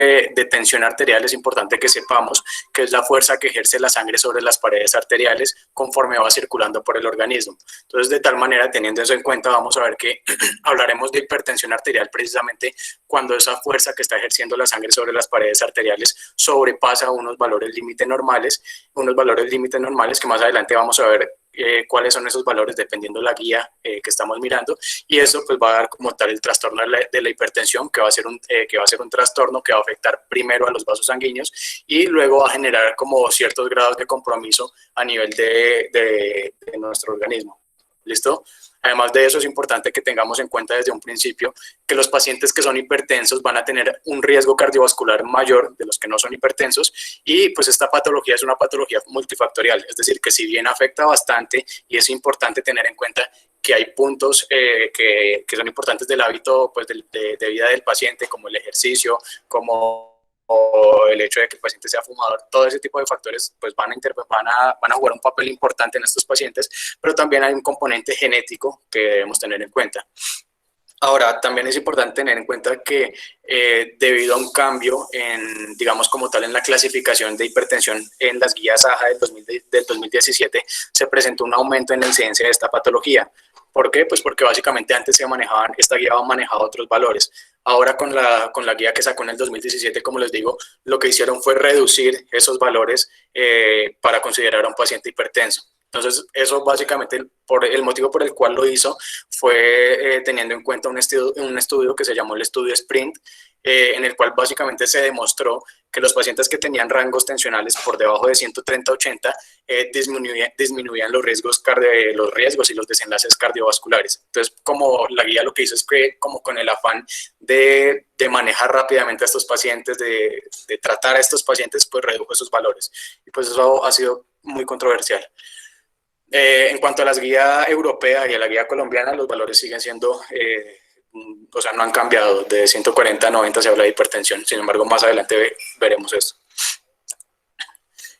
de tensión arterial es importante que sepamos que es la fuerza que ejerce la sangre sobre las paredes arteriales conforme va circulando por el organismo. Entonces, de tal manera, teniendo eso en cuenta, vamos a ver que hablaremos de hipertensión arterial precisamente cuando esa fuerza que está ejerciendo la sangre sobre las paredes arteriales sobrepasa unos valores límite normales que más adelante vamos a ver cuáles son esos valores dependiendo de la guía que estamos mirando, y eso pues va a dar como tal el trastorno de la hipertensión, que va a ser un trastorno que va a afectar primero a los vasos sanguíneos y luego va a generar como ciertos grados de compromiso a nivel de nuestro organismo. ¿Listo? Además de eso, es importante que tengamos en cuenta desde un principio que los pacientes que son hipertensos van a tener un riesgo cardiovascular mayor de los que no son hipertensos, y pues esta patología es una patología multifactorial, es decir, que si bien afecta bastante, y es importante tener en cuenta que hay puntos que son importantes del hábito pues, de vida del paciente, como el ejercicio, como o el hecho de que el paciente sea fumador, todo ese tipo de factores pues van a jugar un papel importante en estos pacientes, pero también hay un componente genético que debemos tener en cuenta. Ahora, también es importante tener en cuenta que debido a un cambio digamos como tal, en la clasificación de hipertensión en las guías AJA del 2017, se presentó un aumento en la incidencia de esta patología. ¿Por qué? Pues porque básicamente antes esta guía manejaba otros valores. Ahora con la guía que sacó en el 2017, como les digo, lo que hicieron fue reducir esos valores para considerar a un paciente hipertenso. Entonces, eso básicamente, el motivo por el cual lo hizo fue teniendo en cuenta un estudio que se llamó el estudio SPRINT, en el cual básicamente se demostró que los pacientes que tenían rangos tensionales por debajo de 130-80 disminuían los riesgos y los desenlaces cardiovasculares. Entonces, como la guía lo que hizo es que, como con el afán de manejar rápidamente a estos pacientes, de tratar a estos pacientes, pues redujo esos valores. Y pues eso ha sido muy controversial. En cuanto a la guía europea y a la guía colombiana, los valores siguen siendo, o sea, no han cambiado. De 140 a 90 se habla de hipertensión, sin embargo, más adelante veremos esto.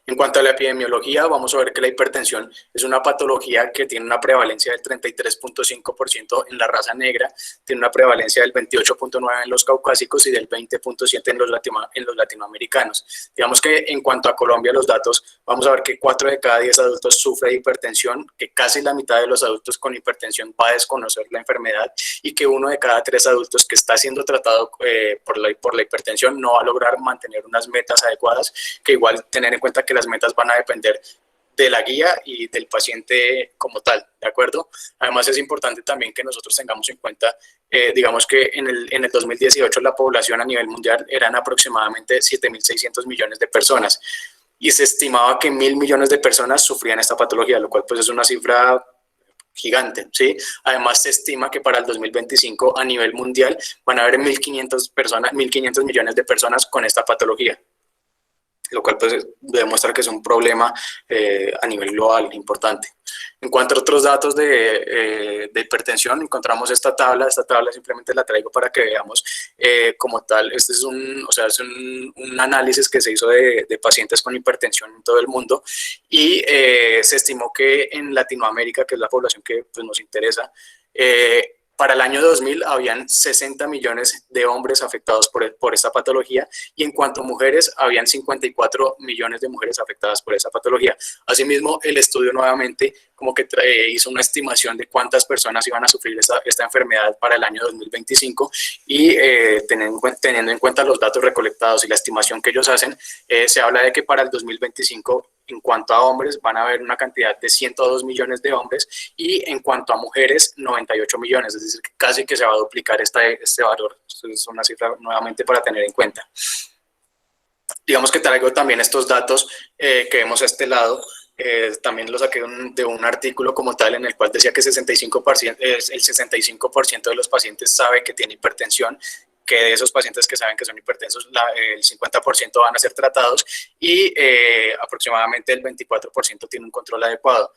En cuanto a la epidemiología, vamos a ver que la hipertensión es una patología que tiene una prevalencia del 33.5% en la raza negra, tiene una prevalencia del 28.9% en los caucásicos y del 20.7% en los latinoamericanos. Digamos que en cuanto a Colombia, los datos, vamos a ver que 4 de cada 10 adultos sufre de hipertensión, que casi la mitad de los adultos con hipertensión va a desconocer la enfermedad, y que 1 de cada 3 adultos que está siendo tratado por la hipertensión no va a lograr mantener unas metas adecuadas, que igual tener en cuenta que las metas van a depender de la guía y del paciente como tal, ¿de acuerdo? Además, es importante también que nosotros tengamos en cuenta, digamos que en el 2018 la población a nivel mundial eran aproximadamente 7.600 millones de personas, y se estimaba que 1.000 millones de personas sufrían esta patología, lo cual pues es una cifra gigante, ¿sí? Además, se estima que para el 2025 a nivel mundial van a haber 1.500 millones de personas con esta patología, lo cual pues demuestra que es un problema a nivel global importante. En cuanto a otros datos de hipertensión, encontramos esta tabla simplemente la traigo para que veamos como tal. Este es un análisis que se hizo de pacientes con hipertensión en todo el mundo, y se estimó que en Latinoamérica, que es la población que pues, nos interesa, para el año 2000 habían 60 millones de hombres afectados por esta patología, y en cuanto a mujeres, habían 54 millones de mujeres afectadas por esa patología. Asimismo, el estudio nuevamente como que hizo una estimación de cuántas personas iban a sufrir esta enfermedad para el año 2025, y teniendo en cuenta los datos recolectados y la estimación que ellos hacen, se habla de que para el 2025, en cuanto a hombres, van a haber una cantidad de 102 millones de hombres, y en cuanto a mujeres, 98 millones, es decir, casi que se va a duplicar este valor. Esto es una cifra nuevamente para tener en cuenta. Digamos que traigo también estos datos que vemos a este lado. También lo saqué de un artículo como tal, en el cual decía que el 65% de los pacientes sabe que tiene hipertensión, que de esos pacientes que saben que son hipertensos, el 50% van a ser tratados, y aproximadamente el 24% tiene un control adecuado.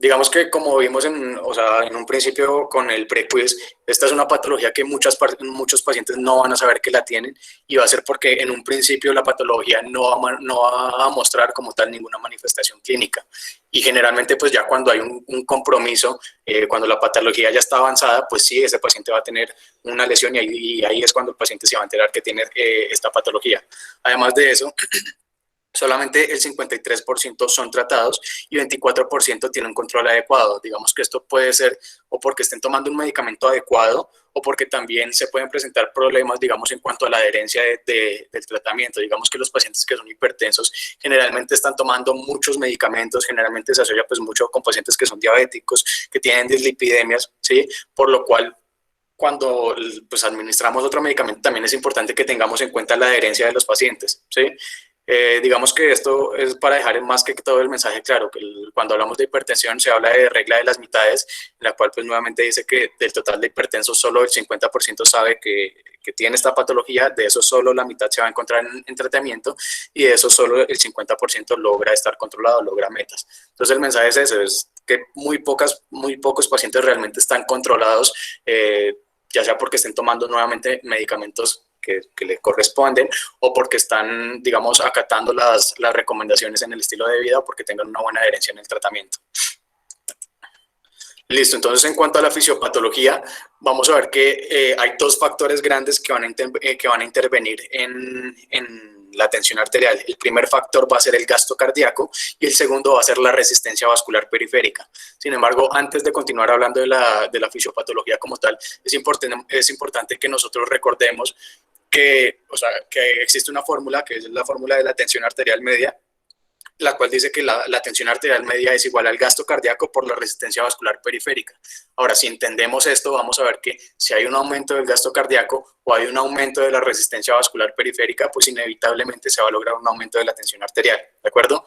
Digamos que como vimos en un principio con el pre-quiz, esta es una patología que muchos pacientes no van a saber que la tienen y va a ser porque en un principio la patología no va a mostrar como tal ninguna manifestación clínica. Y generalmente pues ya cuando hay un compromiso, cuando la patología ya está avanzada, pues sí, ese paciente va a tener una lesión y ahí es cuando el paciente se va a enterar que tiene esta patología. Además de eso, solamente el 53% son tratados y 24% tienen un control adecuado. Digamos que esto puede ser o porque estén tomando un medicamento adecuado o porque también se pueden presentar problemas, digamos, en cuanto a la adherencia del tratamiento. Digamos que los pacientes que son hipertensos generalmente están tomando muchos medicamentos, generalmente se asocia pues mucho con pacientes que son diabéticos, que tienen dislipidemias, ¿sí? Por lo cual cuando pues, administramos otro medicamento también es importante que tengamos en cuenta la adherencia de los pacientes, ¿sí? Digamos que esto es para dejar más que todo el mensaje claro, que cuando hablamos de hipertensión se habla de regla de las mitades, en la cual pues nuevamente dice que del total de hipertensos solo el 50% sabe que tiene esta patología, de eso solo la mitad se va a encontrar en tratamiento y de eso solo el 50% logra estar controlado, logra metas. Entonces el mensaje es ese, es que muy pocos pacientes realmente están controlados, ya sea porque estén tomando nuevamente medicamentos que le corresponden o porque están, digamos, acatando las recomendaciones en el estilo de vida o porque tengan una buena adherencia en el tratamiento. Listo, entonces en cuanto a la fisiopatología, vamos a ver que hay dos factores grandes que van a intervenir en la tensión arterial. El primer factor va a ser el gasto cardíaco y el segundo va a ser la resistencia vascular periférica. Sin embargo, antes de continuar hablando de la fisiopatología como tal, es importante que nosotros recordemos que existe una fórmula, que es la fórmula de la tensión arterial media, la cual dice que la tensión arterial media es igual al gasto cardíaco por la resistencia vascular periférica. Ahora, si entendemos esto, vamos a ver que si hay un aumento del gasto cardíaco o hay un aumento de la resistencia vascular periférica, pues inevitablemente se va a lograr un aumento de la tensión arterial, ¿de acuerdo?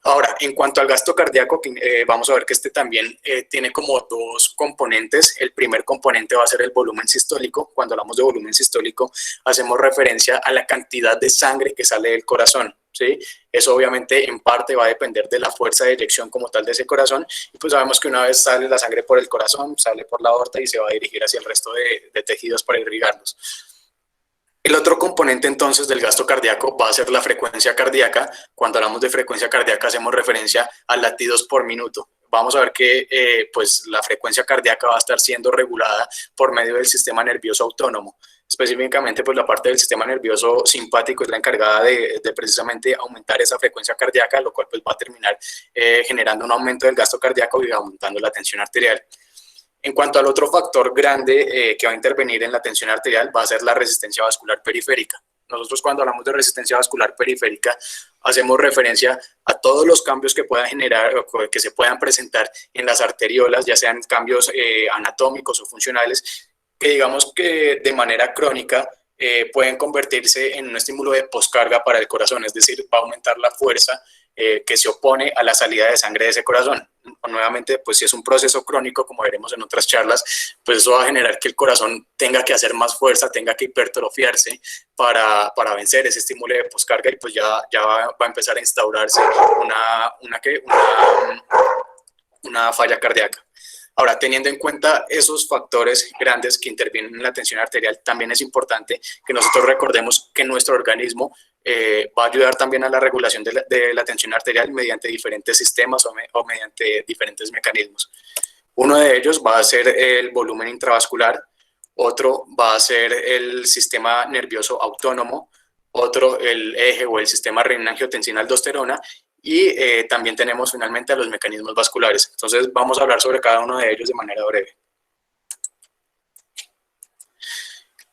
Ahora, en cuanto al gasto cardíaco, vamos a ver que este también tiene como dos componentes. El primer componente va a ser el volumen sistólico. Cuando hablamos de volumen sistólico, hacemos referencia a la cantidad de sangre que sale del corazón, ¿sí? Eso obviamente en parte va a depender de la fuerza de eyección como tal de ese corazón. Y pues sabemos que una vez sale la sangre por el corazón, sale por la aorta y se va a dirigir hacia el resto de tejidos para irrigarlos. El otro componente entonces del gasto cardíaco va a ser la frecuencia cardíaca. Cuando hablamos de frecuencia cardíaca hacemos referencia a latidos por minuto. Vamos a ver que pues la frecuencia cardíaca va a estar siendo regulada por medio del sistema nervioso autónomo. Específicamente pues la parte del sistema nervioso simpático es la encargada de precisamente aumentar esa frecuencia cardíaca, lo cual pues va a terminar generando un aumento del gasto cardíaco y aumentando la tensión arterial. En cuanto al otro factor grande que va a intervenir en la tensión arterial, va a ser la resistencia vascular periférica. Nosotros cuando hablamos de resistencia vascular periférica, hacemos referencia a todos los cambios que puedan generar o que se puedan presentar en las arteriolas, ya sean cambios anatómicos o funcionales, que digamos que de manera crónica pueden convertirse en un estímulo de poscarga para el corazón, es decir, va a aumentar la fuerza que se opone a la salida de sangre de ese corazón. Nuevamente, pues si es un proceso crónico, como veremos en otras charlas, pues eso va a generar que el corazón tenga que hacer más fuerza, tenga que hipertrofiarse para vencer ese estímulo de poscarga y pues ya va a empezar a instaurarse una falla cardíaca. Ahora, teniendo en cuenta esos factores grandes que intervienen en la tensión arterial, también es importante que nosotros recordemos que nuestro organismo va a ayudar también a la regulación de la tensión arterial mediante diferentes sistemas o mediante diferentes mecanismos. Uno de ellos va a ser el volumen intravascular, otro va a ser el sistema nervioso autónomo, otro el eje o el sistema renina-angiotensina-aldosterona y también tenemos finalmente a los mecanismos vasculares. Entonces vamos a hablar sobre cada uno de ellos de manera breve.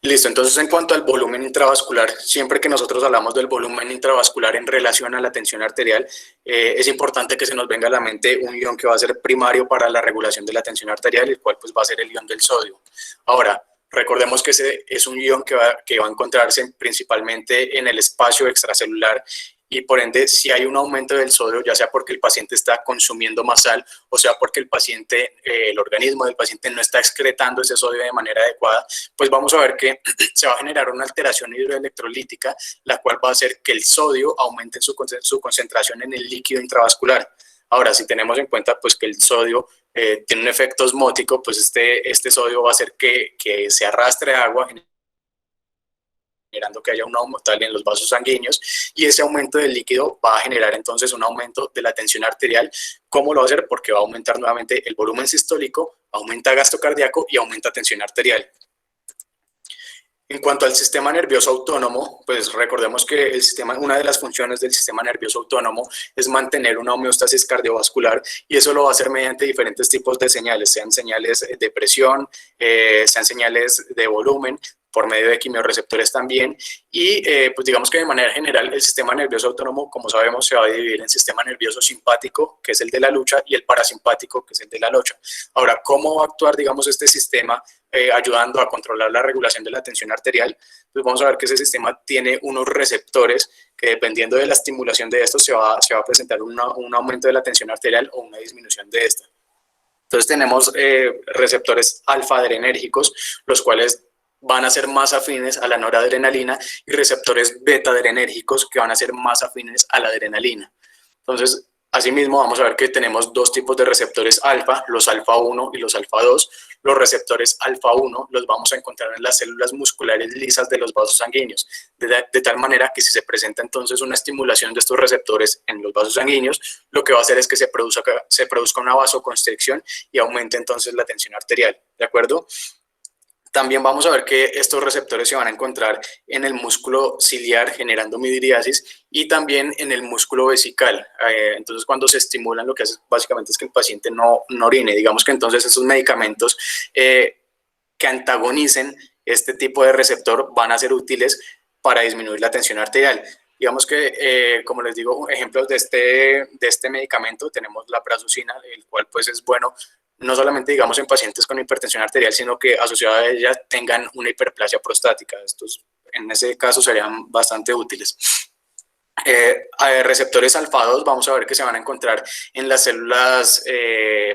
Listo, entonces en cuanto al volumen intravascular, siempre que nosotros hablamos del volumen intravascular en relación a la tensión arterial, es importante que se nos venga a la mente un ion que va a ser primario para la regulación de la tensión arterial, el cual pues va a ser el ion del sodio. Ahora, recordemos que ese es un ion que va a encontrarse principalmente en el espacio extracelular y por ende si hay un aumento del sodio, ya sea porque el paciente está consumiendo más sal o sea porque el organismo del paciente no está excretando ese sodio de manera adecuada, pues vamos a ver que se va a generar una alteración hidroelectrolítica, la cual va a hacer que el sodio aumente su concentración en el líquido intravascular. Ahora, si tenemos en cuenta pues que el sodio tiene un efecto osmótico, pues este sodio va a hacer que se arrastre agua, generando que haya un aumento tal en los vasos sanguíneos, y ese aumento del líquido va a generar entonces un aumento de la tensión arterial. ¿Cómo lo va a hacer? Porque va a aumentar nuevamente el volumen sistólico, aumenta gasto cardíaco y aumenta tensión arterial. En cuanto al sistema nervioso autónomo, pues recordemos que una de las funciones del sistema nervioso autónomo es mantener una homeostasis cardiovascular, y eso lo va a hacer mediante diferentes tipos de señales, sean señales de presión, sean señales de volumen, por medio de quimiorreceptores también, y pues digamos que de manera general el sistema nervioso autónomo, como sabemos, se va a dividir en sistema nervioso simpático, que es el de la lucha, y el parasimpático, que es el de la lucha. Ahora, ¿cómo va a actuar, digamos, este sistema ayudando a controlar la regulación de la tensión arterial? Pues vamos a ver que ese sistema tiene unos receptores que, dependiendo de la estimulación de estos, se va a presentar un aumento de la tensión arterial o una disminución de esta. Entonces tenemos receptores alfa-adrenérgicos, los cuales van a ser más afines a la noradrenalina, y receptores beta-adrenérgicos, que van a ser más afines a la adrenalina. Entonces, asimismo, vamos a ver que tenemos dos tipos de receptores alfa, los alfa 1 y los alfa 2. Los receptores alfa 1 los vamos a encontrar en las células musculares lisas de los vasos sanguíneos, de tal manera que si se presenta entonces una estimulación de estos receptores en los vasos sanguíneos, lo que va a hacer es que se produzca una vasoconstricción y aumente entonces la tensión arterial, ¿de acuerdo? También vamos a ver que estos receptores se van a encontrar en el músculo ciliar, generando midriasis, y también en el músculo vesical. Entonces, cuando se estimulan, lo que hace básicamente es que el paciente no orine. Digamos que entonces esos medicamentos que antagonicen este tipo de receptor van a ser útiles para disminuir la tensión arterial. Digamos que, como les digo, ejemplos de este medicamento, tenemos la prazosin, el cual pues es bueno no solamente, digamos, en pacientes con hipertensión arterial, sino que asociada a ella tengan una hiperplasia prostática. Estos, en ese caso, serían bastante útiles. Receptores alfa 2 vamos a ver que se van a encontrar en las células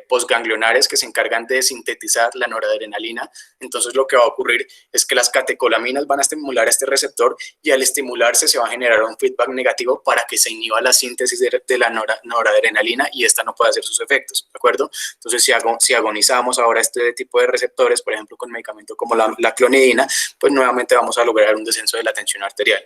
postganglionares, que se encargan de sintetizar la noradrenalina. Entonces lo que va a ocurrir es que las catecolaminas van a estimular este receptor, y al estimularse se va a generar un feedback negativo para que se inhiba la síntesis de la noradrenalina, y esta no puede hacer sus efectos, ¿de acuerdo? Entonces si agonizamos ahora este tipo de receptores, por ejemplo con medicamentos como la clonidina, pues nuevamente vamos a lograr un descenso de la tensión arterial.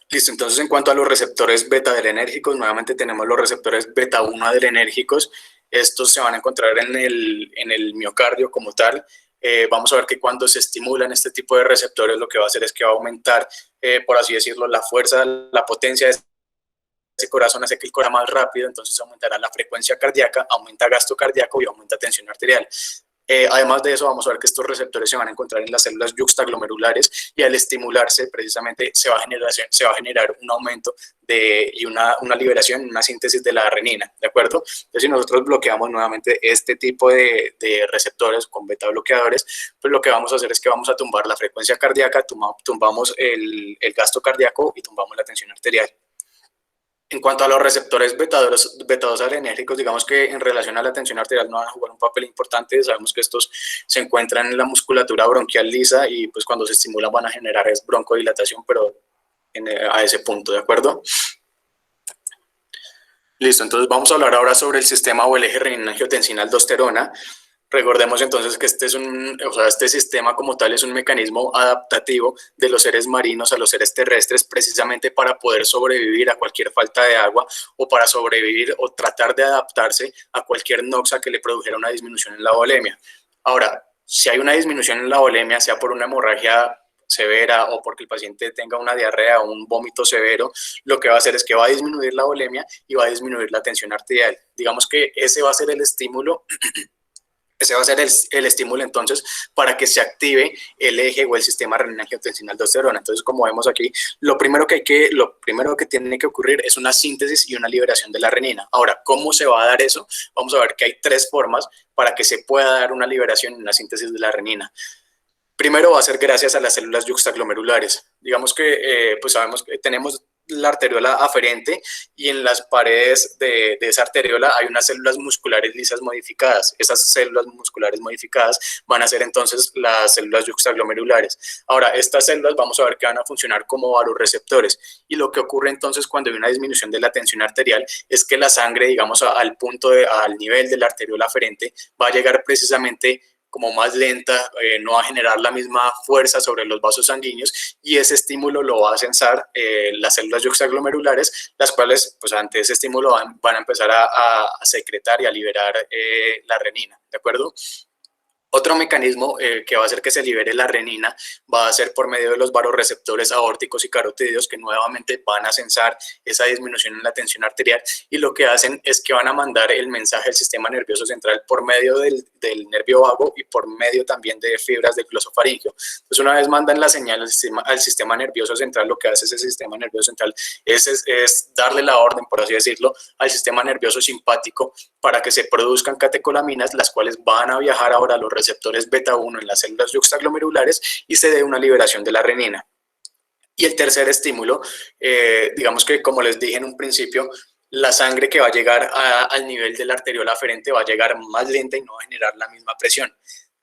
Listo, entonces en cuanto a los receptores beta-adrenérgicos, nuevamente tenemos los receptores beta-1 adrenérgicos. Estos se van a encontrar en el miocardio como tal. Vamos a ver que cuando se estimulan este tipo de receptores, lo que va a hacer es que va a aumentar, por así decirlo, la fuerza, la potencia de ese corazón, hace que el corazón más rápido, entonces aumentará la frecuencia cardíaca, aumenta gasto cardíaco y aumenta tensión arterial. Además de eso, vamos a ver que estos receptores se van a encontrar en las células yuxtaglomerulares, y al estimularse precisamente se va a generar un aumento y una liberación, una síntesis de la renina, ¿de acuerdo? Entonces, si nosotros bloqueamos nuevamente este tipo de receptores con beta bloqueadores, pues lo que vamos a hacer es que vamos a tumbar la frecuencia cardíaca, tumbamos el gasto cardíaco y tumbamos la tensión arterial. En cuanto a los receptores beta-2 adrenérgicos, digamos que en relación a la tensión arterial no van a jugar un papel importante. Sabemos que estos se encuentran en la musculatura bronquial lisa, y pues cuando se estimulan van a generar broncodilatación, pero a ese punto, ¿de acuerdo? Listo, entonces vamos a hablar ahora sobre el sistema o el eje renina-angiotensina-aldosterona. Recordemos entonces que este sistema como tal es un mecanismo adaptativo de los seres marinos a los seres terrestres, precisamente para poder sobrevivir a cualquier falta de agua, o para sobrevivir o tratar de adaptarse a cualquier noxa que le produjera una disminución en la volemia. Ahora, si hay una disminución en la volemia, sea por una hemorragia severa o porque el paciente tenga una diarrea o un vómito severo, lo que va a hacer es que va a disminuir la volemia y va a disminuir la tensión arterial. Digamos que ese va a ser el estímulo. Ese va a ser el estímulo entonces para que se active el eje o el sistema renina-angiotensina-aldosterona. Entonces, como vemos aquí, lo primero que tiene que ocurrir es una síntesis y una liberación de la renina. Ahora, ¿cómo se va a dar eso? Vamos a ver que hay tres formas para que se pueda dar una liberación y una síntesis de la renina. Primero va a ser gracias a las células yuxtaglomerulares. Digamos que pues sabemos que tenemos la arteriola aferente y en las paredes de esa arteriola hay unas células musculares lisas modificadas. Esas células musculares modificadas van a ser entonces las células yuxtaglomerulares. Ahora, estas células vamos a ver que van a funcionar como vasoreceptores y lo que ocurre entonces cuando hay una disminución de la tensión arterial es que la sangre, digamos, al nivel de la arteriola aferente va a llegar precisamente como más lenta, no va a generar la misma fuerza sobre los vasos sanguíneos y ese estímulo lo va a sensar las células yuxtaglomerulares, las cuales pues ante ese estímulo van a empezar a secretar y a liberar la renina, ¿de acuerdo? Otro mecanismo que va a hacer que se libere la renina va a ser por medio de los vasoreceptores aórticos y carotídeos que nuevamente van a sensar esa disminución en la tensión arterial y lo que hacen es que van a mandar el mensaje al sistema nervioso central por medio del nervio vago y por medio también de fibras del glosofaringio. Entonces una vez mandan la señal al sistema nervioso central, lo que hace ese sistema nervioso central es darle la orden, por así decirlo, al sistema nervioso simpático para que se produzcan catecolaminas, las cuales van a viajar ahora a los receptores beta 1 en las células yuxtaglomerulares y se dé una liberación de la renina. Y el tercer estímulo, digamos que como les dije en un principio, la sangre que va a llegar al nivel de la arteriola aferente va a llegar más lenta y no va a generar la misma presión.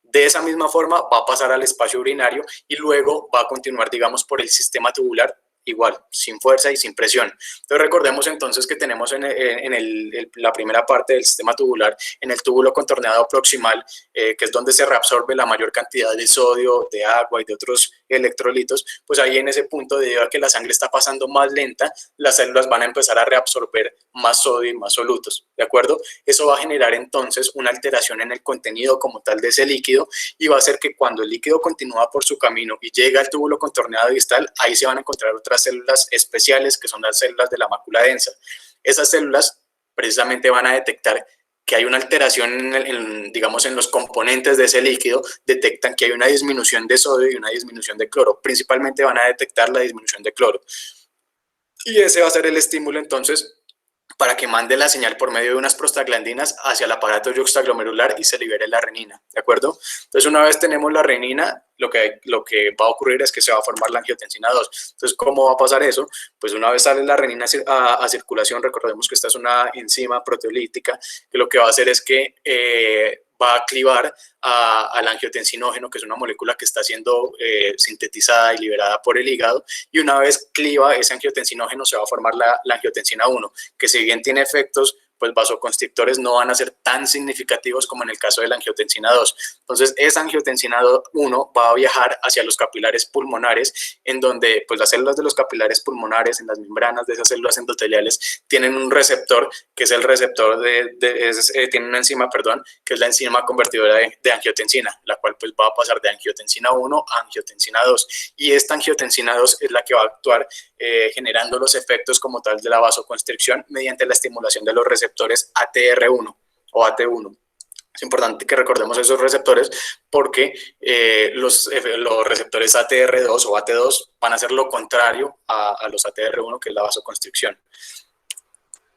De esa misma forma va a pasar al espacio urinario y luego va a continuar, digamos, por el sistema tubular, igual, sin fuerza y sin presión. Entonces recordemos entonces que tenemos la primera parte del sistema tubular, en el túbulo contorneado proximal, que es donde se reabsorbe la mayor cantidad de sodio, de agua y de otros electrolitos, pues ahí en ese punto, debido a que la sangre está pasando más lenta, las células van a empezar a reabsorber más sodio y más solutos, ¿de acuerdo? Eso va a generar entonces una alteración en el contenido como tal de ese líquido y va a hacer que cuando el líquido continúa por su camino y llega al túbulo contorneado distal, ahí se van a encontrar otras células especiales que son las células de la mácula densa. Esas células precisamente van a detectar que hay una alteración digamos, en los componentes de ese líquido, detectan que hay una disminución de sodio y una disminución de cloro. Principalmente van a detectar la disminución de cloro. Y ese va a ser el estímulo entonces para que mande la señal por medio de unas prostaglandinas hacia el aparato yuxtaglomerular y se libere la renina, ¿de acuerdo? Entonces, una vez tenemos la renina, lo que va a ocurrir es que se va a formar la angiotensina 2. Entonces, ¿cómo va a pasar eso? Pues una vez sale la renina a circulación, recordemos que esta es una enzima proteolítica, que lo que va a hacer es que va a clivar al angiotensinógeno, que es una molécula que está siendo sintetizada y liberada por el hígado, y una vez cliva ese angiotensinógeno se va a formar la angiotensina 1, que si bien tiene efectos pues vasoconstrictores no van a ser tan significativos como en el caso de la angiotensina 2. Entonces, esa angiotensina 1 va a viajar hacia los capilares pulmonares, en donde pues las células de los capilares pulmonares, en las membranas de esas células endoteliales, tienen un receptor, que es el receptor tiene una enzima, perdón, que es la enzima convertidora de angiotensina, la cual pues va a pasar de angiotensina 1 a angiotensina 2. Y esta angiotensina 2 es la que va a actuar generando los efectos como tal de la vasoconstricción mediante la estimulación de los receptores ATR1 o AT1. Es importante que recordemos esos receptores porque los receptores ATR2 o AT2 van a hacer lo contrario a los ATR1, que es la vasoconstricción.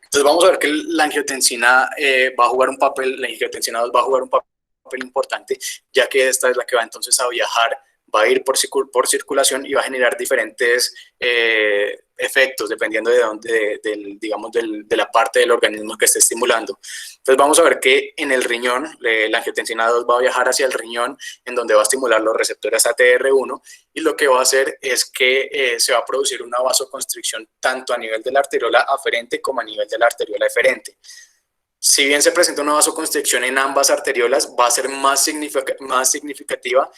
Entonces vamos a ver que la angiotensina va a jugar un papel, la angiotensina 2 va a jugar un papel importante, ya que esta es la que va entonces a viajar, va a ir por circulación y va a generar diferentes efectos dependiendo de la parte del organismo que esté estimulando. Entonces vamos a ver que en el riñón, la angiotensina 2 va a viajar hacia el riñón, en donde va a estimular los receptores ATR1 y lo que va a hacer es que se va a producir una vasoconstricción tanto a nivel de la arteriola aferente como a nivel de la arteriola eferente. Si bien se presenta una vasoconstricción en ambas arteriolas, va a ser más significativa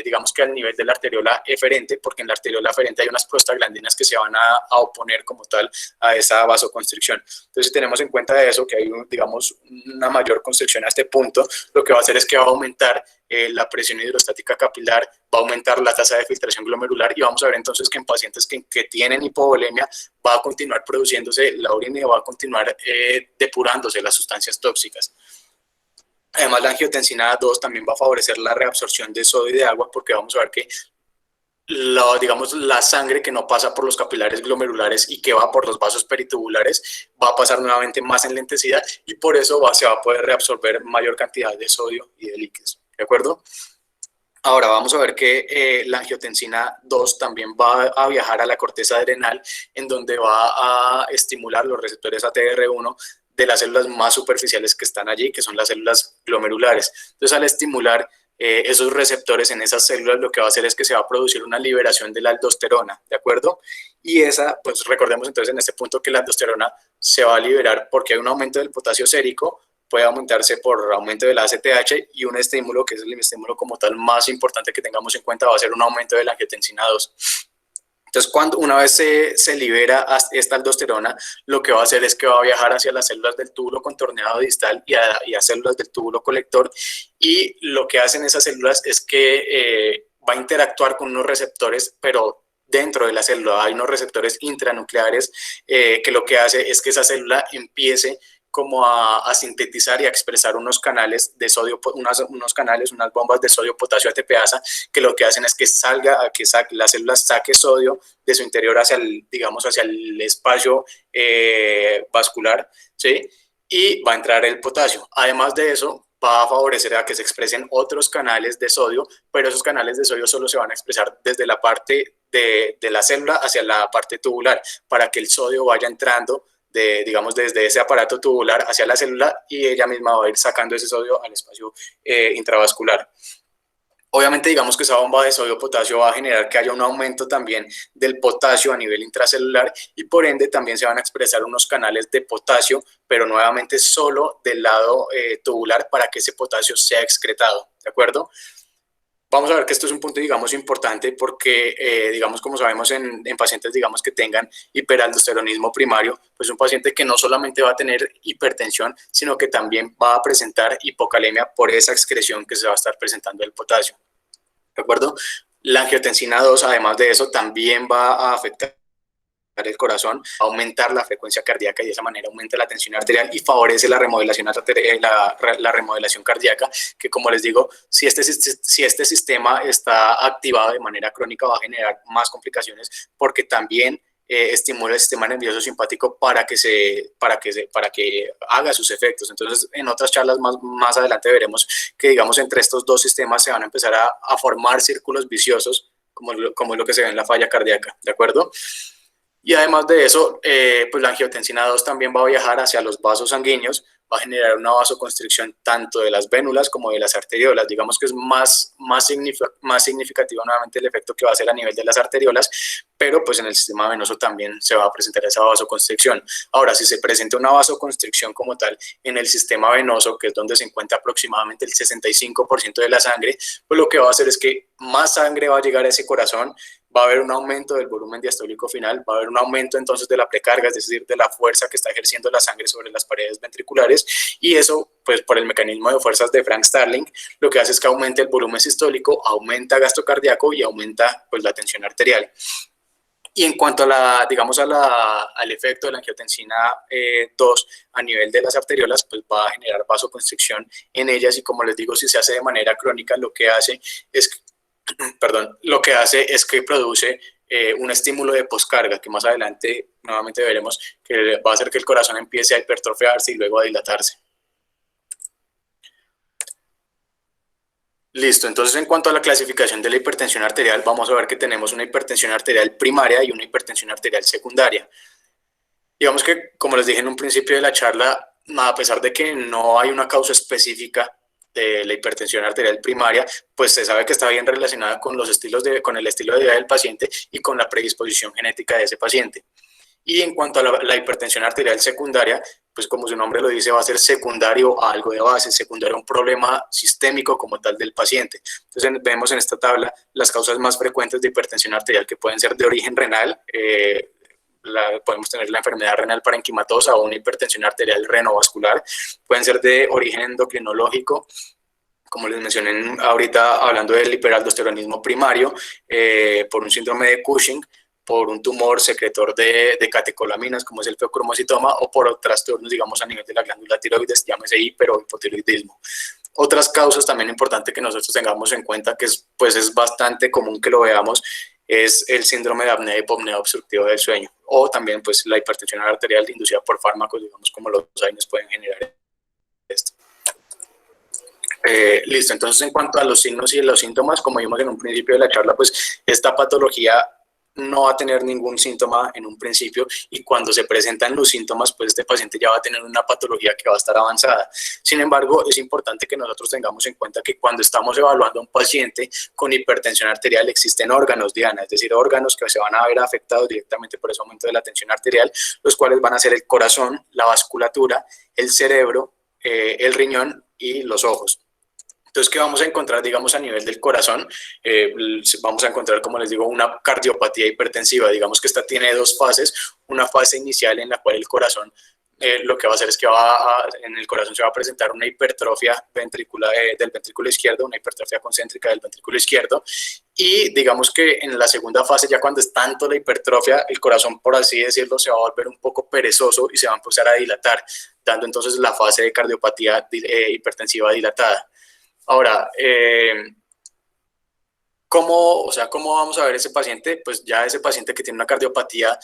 digamos que al nivel de la arteriola eferente, porque en la arteriola eferente hay unas prostaglandinas que se van a oponer como tal a esa vasoconstricción. Entonces, si tenemos en cuenta eso, que hay, digamos, una mayor constricción a este punto, lo que va a hacer es que va a aumentar la presión hidrostática capilar, va a aumentar la tasa de filtración glomerular y vamos a ver entonces que en pacientes que tienen hipovolemia va a continuar produciéndose la orina y va a continuar depurándose las sustancias tóxicas. Además, la angiotensina 2 también va a favorecer la reabsorción de sodio y de agua porque vamos a ver que digamos, la sangre que no pasa por los capilares glomerulares y que va por los vasos peritubulares va a pasar nuevamente más enlentecida y por eso se va a poder reabsorber mayor cantidad de sodio y de líquidos, ¿de acuerdo? Ahora vamos a ver que la angiotensina 2 también va a viajar a la corteza adrenal, en donde va a estimular los receptores ATR1 de las células más superficiales que están allí, que son las células glomerulares. Entonces, al estimular esos receptores en esas células, lo que va a hacer es que se va a producir una liberación de la aldosterona, ¿de acuerdo? Y esa, pues recordemos entonces en este punto que la aldosterona se va a liberar porque hay un aumento del potasio sérico, puede aumentarse por aumento de la ACTH, y un estímulo, que es el estímulo como tal más importante que tengamos en cuenta, va a ser un aumento de la angiotensina 2. Entonces, una vez se libera esta aldosterona, lo que va a hacer es que va a viajar hacia las células del túbulo contorneado distal y a células del túbulo colector, y lo que hacen esas células es que va a interactuar con unos receptores, pero dentro de la célula hay unos receptores intranucleares, que lo que hace es que esa célula empiece como a sintetizar y a expresar unos canales de sodio, unas bombas de sodio, potasio, ATPasa, que lo que hacen es que la célula saque sodio de su interior hacia digamos, hacia el espacio vascular, ¿sí? Y va a entrar el potasio. Además de eso, va a favorecer a que se expresen otros canales de sodio, pero esos canales de sodio solo se van a expresar desde la parte de la célula hacia la parte tubular, para que el sodio vaya entrando digamos, desde ese aparato tubular hacia la célula, y ella misma va a ir sacando ese sodio al espacio intravascular. Obviamente, digamos que esa bomba de sodio-potasio va a generar que haya un aumento también del potasio a nivel intracelular, y por ende también se van a expresar unos canales de potasio, pero nuevamente solo del lado tubular, para que ese potasio sea excretado, ¿de acuerdo? Vamos a ver que esto es un punto, digamos, importante, porque, digamos, como sabemos en pacientes, digamos, que tengan hiperaldosteronismo primario, pues un paciente que no solamente va a tener hipertensión, sino que también va a presentar hipocalemia por esa excreción que se va a estar presentando del potasio, ¿de acuerdo? La angiotensina 2, además de eso, también va a afectar el corazón, aumentar la frecuencia cardíaca, y de esa manera aumenta la tensión arterial y favorece la remodelación, la remodelación cardíaca, que, como les digo, si este sistema está activado de manera crónica, va a generar más complicaciones, porque también estimula el sistema nervioso simpático para que haga sus efectos. Entonces, en otras charlas más adelante veremos que, digamos, entre estos dos sistemas se van a empezar a formar círculos viciosos, como es lo que se ve en la falla cardíaca, ¿de acuerdo? Y además de eso, pues la angiotensina 2 también va a viajar hacia los vasos sanguíneos, va a generar una vasoconstricción tanto de las vénulas como de las arteriolas. Digamos que es más significativo nuevamente el efecto que va a hacer a nivel de las arteriolas, pero pues en el sistema venoso también se va a presentar esa vasoconstricción. Ahora, si se presenta una vasoconstricción como tal en el sistema venoso, que es donde se encuentra aproximadamente el 65% de la sangre, pues lo que va a hacer es que más sangre va a llegar a ese corazón, va a haber un aumento del volumen diastólico final, va a haber un aumento entonces de la precarga, es decir, de la fuerza que está ejerciendo la sangre sobre las paredes ventriculares, y eso, pues por el mecanismo de fuerzas de Frank Starling, lo que hace es que aumente el volumen sistólico, aumenta gasto cardíaco y aumenta, pues, la tensión arterial. Y en cuanto a al efecto de la angiotensina 2 a nivel de las arteriolas, pues va a generar vasoconstricción en ellas, y como les digo, si se hace de manera crónica, lo que hace es que produce un estímulo de poscarga, que más adelante nuevamente veremos que va a hacer que el corazón empiece a hipertrofiarse y luego a dilatarse. Listo, entonces en cuanto a la clasificación de la hipertensión arterial, vamos a ver que tenemos una hipertensión arterial primaria y una hipertensión arterial secundaria. Digamos que, como les dije en un principio de la charla, a pesar de que no hay una causa específica de la hipertensión arterial primaria, pues se sabe que está bien relacionada con con el estilo de vida del paciente y con la predisposición genética de ese paciente. Y en cuanto a la hipertensión arterial secundaria, pues como su nombre lo dice, va a ser secundario a algo de base, secundario a un problema sistémico como tal del paciente. Entonces vemos en esta tabla las causas más frecuentes de hipertensión arterial, que pueden ser de origen renal, podemos tener la enfermedad renal parenquimatosa o una hipertensión arterial renovascular, pueden ser de origen endocrinológico, como les mencioné ahorita hablando del hiperaldosteronismo primario, por un síndrome de Cushing, por un tumor secretor de catecolaminas, como es el feocromocitoma, o por trastornos, digamos, a nivel de la glándula tiroides, llámese hiper o hipotiroidismo. Otras causas también importantes que nosotros tengamos en cuenta, que pues es bastante común que lo veamos, es el síndrome de apnea y hipopnea obstructiva del sueño, o también pues la hipertensión arterial inducida por fármacos, digamos, como los AINES pueden generar esto. Listo, entonces en cuanto a los signos y los síntomas, como vimos en un principio de la charla, pues esta patología no va a tener ningún síntoma en un principio y cuando se presentan los síntomas, pues este paciente ya va a tener una patología que va a estar avanzada. Sin embargo, es importante que nosotros tengamos en cuenta que cuando estamos evaluando a un paciente con hipertensión arterial existen órganos diana, es decir, órganos que se van a ver afectados directamente por ese aumento de la tensión arterial, los cuales van a ser el corazón, la vasculatura, el cerebro, el riñón y los ojos. Entonces, ¿qué vamos a encontrar, digamos, a nivel del corazón? Vamos a encontrar, como les digo, una cardiopatía hipertensiva. Digamos que esta tiene dos fases. Una fase inicial en la cual el corazón lo que va a hacer es que en el corazón se va a presentar una hipertrofia del ventrículo izquierdo, una hipertrofia concéntrica del ventrículo izquierdo. Y digamos que en la segunda fase, ya cuando es tanto la hipertrofia, el corazón, por así decirlo, se va a volver un poco perezoso y se va a empezar a dilatar, dando entonces la fase de cardiopatía hipertensiva dilatada. Ahora, ¿cómo vamos a ver ese paciente? Pues ya ese paciente que tiene una cardiopatía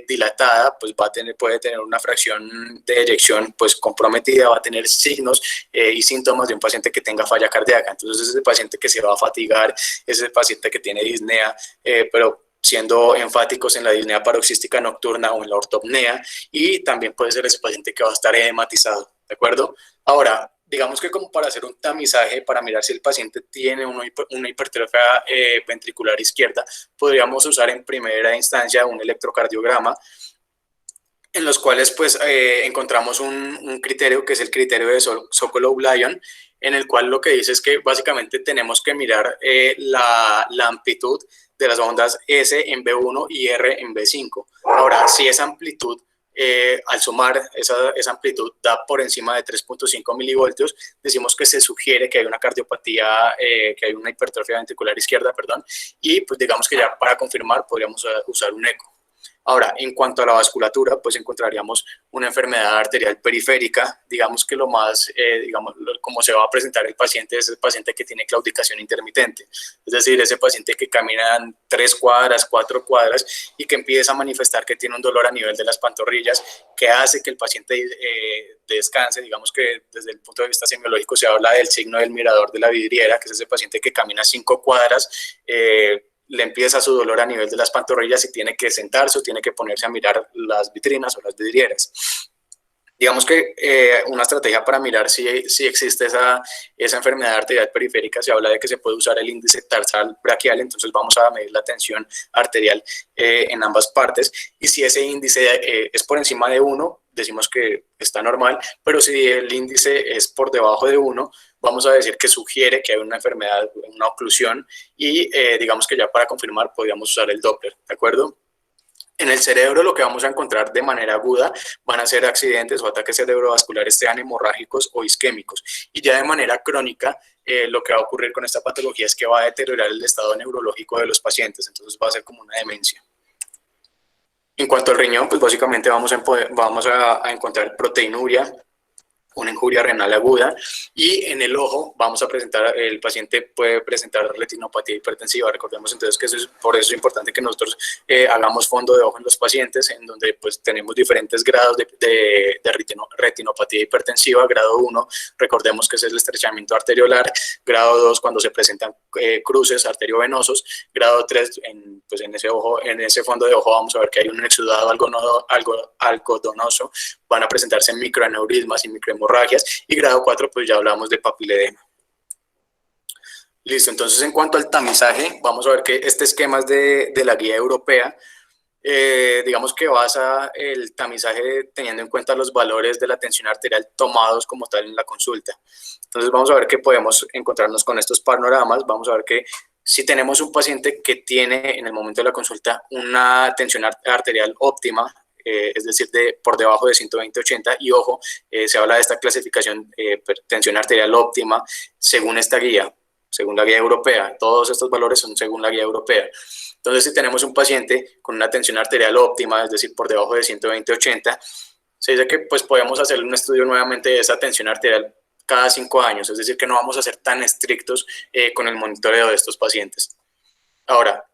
dilatada, pues puede tener una fracción de eyección pues comprometida, va a tener signos y síntomas de un paciente que tenga falla cardíaca. Entonces, ese paciente que se va a fatigar, ese paciente que tiene disnea, pero siendo enfáticos en la disnea paroxística nocturna o en la ortopnea, y también puede ser ese paciente que va a estar edematizado, ¿de acuerdo? Ahora, digamos que como para hacer un tamizaje, para mirar si el paciente tiene una hipertrofia ventricular izquierda, podríamos usar en primera instancia un electrocardiograma, en los cuales pues encontramos un criterio que es el criterio de Sokolov-Lyon, en el cual lo que dice es que básicamente tenemos que mirar la amplitud de las ondas S en B1 y R en B5. Ahora, si esa amplitud al sumar esa amplitud da por encima de 3.5 milivoltios, decimos que se sugiere que hay una cardiopatía, que hay una hipertrofia ventricular izquierda, perdón, y pues digamos que ya para confirmar podríamos usar un eco. Ahora, en cuanto a la vasculatura, pues encontraríamos una enfermedad arterial periférica, digamos que lo más, como se va a presentar el paciente es el paciente que tiene claudicación intermitente, es decir, ese paciente que camina 3 cuadras, 4 cuadras y que empieza a manifestar que tiene un dolor a nivel de las pantorrillas, que hace que el paciente descanse. Digamos que desde el punto de vista semiológico se habla del signo del mirador de la vidriera, que es ese paciente que camina 5 cuadras, le empieza su dolor a nivel de las pantorrillas y tiene que sentarse o tiene que ponerse a mirar las vitrinas o las vidrieras. Digamos que una estrategia para mirar si existe esa enfermedad arterial periférica, se habla de que se puede usar el índice tarsal braquial, entonces vamos a medir la tensión arterial en ambas partes, y si ese índice es por encima de 1, decimos que está normal, pero si el índice es por debajo de 1, vamos a decir que sugiere que hay una enfermedad, una oclusión, y digamos que ya para confirmar podríamos usar el Doppler, ¿de acuerdo? En el cerebro lo que vamos a encontrar de manera aguda van a ser accidentes o ataques cerebrovasculares, sean hemorrágicos o isquémicos. Y ya de manera crónica, lo que va a ocurrir con esta patología es que va a deteriorar el estado neurológico de los pacientes, entonces va a ser como una demencia. En cuanto al riñón, pues básicamente vamos a encontrar proteinuria, una injuria renal aguda, y en el ojo vamos a presentar, el paciente puede presentar retinopatía hipertensiva. Recordemos entonces que por eso es importante que nosotros hagamos fondo de ojo en los pacientes, en donde pues tenemos diferentes grados de retinopatía hipertensiva. Grado 1, recordemos que es el estrechamiento arteriolar. Grado 2, cuando se presentan cruces arteriovenosos. Grado 3, pues en ese fondo de ojo vamos a ver que hay un exudado algodonoso, van a presentarse microaneurismas y microhemorragias, y grado 4 pues ya hablamos de papiledema. Listo, entonces en cuanto al tamizaje, vamos a ver que este esquema es de la guía europea. Digamos que basa el tamizaje teniendo en cuenta los valores de la tensión arterial tomados como tal en la consulta. Entonces vamos a ver que podemos encontrarnos con estos panoramas. Vamos a ver que si tenemos un paciente que tiene en el momento de la consulta una tensión arterial óptima, es decir, por debajo de 120/80, y ojo, se habla de esta clasificación tensión arterial óptima según esta guía, según la guía europea. Todos estos valores son según la guía europea. Entonces, si tenemos un paciente con una tensión arterial óptima, es decir, por debajo de 120/80, se dice que pues podemos hacer un estudio nuevamente de esa tensión arterial cada 5 años, es decir, que no vamos a ser tan estrictos con el monitoreo de estos pacientes. Ahora,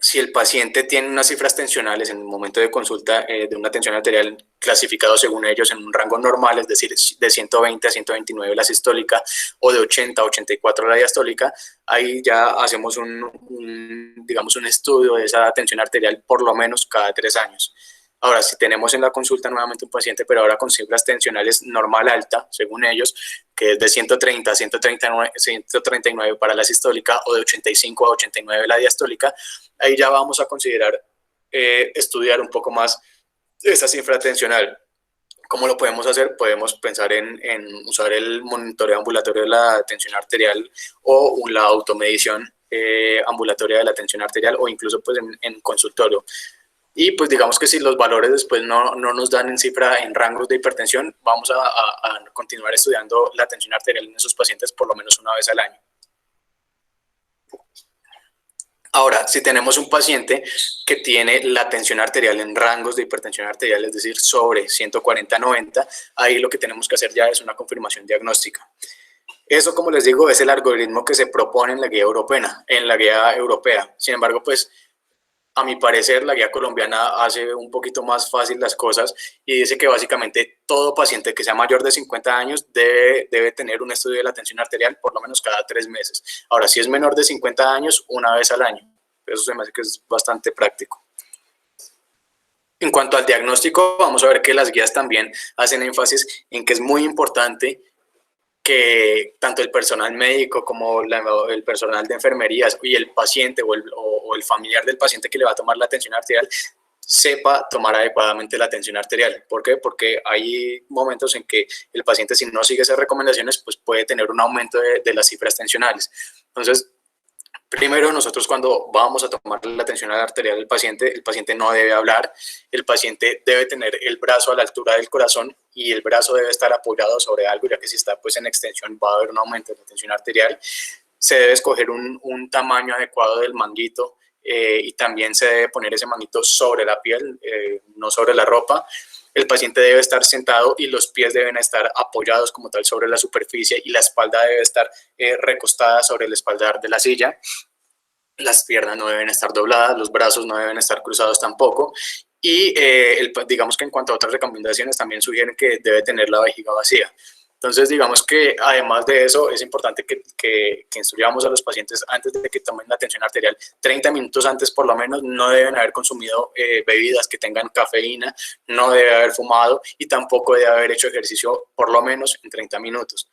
si el paciente tiene unas cifras tensionales en el momento de consulta de una tensión arterial clasificado según ellos en un rango normal, es decir, de 120 a 129 la sistólica o de 80 a 84 la diastólica, ahí ya hacemos digamos, un estudio de esa tensión arterial por lo menos cada 3 años. Ahora, si tenemos en la consulta nuevamente un paciente, pero ahora con cifras tensionales normal alta, según ellos, que es de 130 a 139 para la sistólica o de 85 a 89 la diastólica, ahí ya vamos a considerar estudiar un poco más esa cifra tensional. ¿Cómo lo podemos hacer? Podemos pensar en usar el monitoreo ambulatorio de la tensión arterial o la automedición ambulatoria de la tensión arterial o incluso pues en consultorio. Y pues digamos que si los valores después no nos dan en cifra en rangos de hipertensión, vamos a continuar estudiando la tensión arterial en esos pacientes por lo menos una vez al año. Ahora, si tenemos un paciente que tiene la tensión arterial en rangos de hipertensión arterial, es decir, sobre 140-90, ahí lo que tenemos que hacer ya es una confirmación diagnóstica. Eso, como les digo, es el algoritmo que se propone en la guía europea. Sin embargo, pues, a mi parecer, la guía colombiana hace un poquito más fácil las cosas y dice que básicamente todo paciente que sea mayor de 50 años debe tener un estudio de la tensión arterial por lo menos cada 3 meses. Ahora, si es menor de 50 años, una vez al año. Eso se me hace que es bastante práctico. En cuanto al diagnóstico, vamos a ver que las guías también hacen énfasis en que es muy importante que tanto el personal médico como el personal de enfermerías y el paciente o el familiar del paciente que le va a tomar la tensión arterial sepa tomar adecuadamente la tensión arterial. ¿Por qué? Porque hay momentos en que el paciente, si no sigue esas recomendaciones, pues puede tener un aumento de las cifras tensionales. Entonces, primero, nosotros cuando vamos a tomar la tensión arterial del paciente, el paciente no debe hablar, el paciente debe tener el brazo a la altura del corazón y el brazo debe estar apoyado sobre algo, ya que si está pues en extensión va a haber un aumento de la tensión arterial. Se debe escoger un tamaño adecuado del manguito y también se debe poner ese manguito sobre la piel, no sobre la ropa. El paciente debe estar sentado y los pies deben estar apoyados como tal sobre la superficie y la espalda debe estar recostada sobre el espaldar de la silla. Las piernas no deben estar dobladas, los brazos no deben estar cruzados tampoco. Y digamos que en cuanto a otras recomendaciones también sugieren que debe tener la vejiga vacía. Entonces, digamos que además de eso, es importante que instruyamos a los pacientes antes de que tomen la tensión arterial, 30 minutos antes por lo menos, no deben haber consumido bebidas que tengan cafeína, no debe haber fumado y tampoco debe haber hecho ejercicio por lo menos en 30 minutos.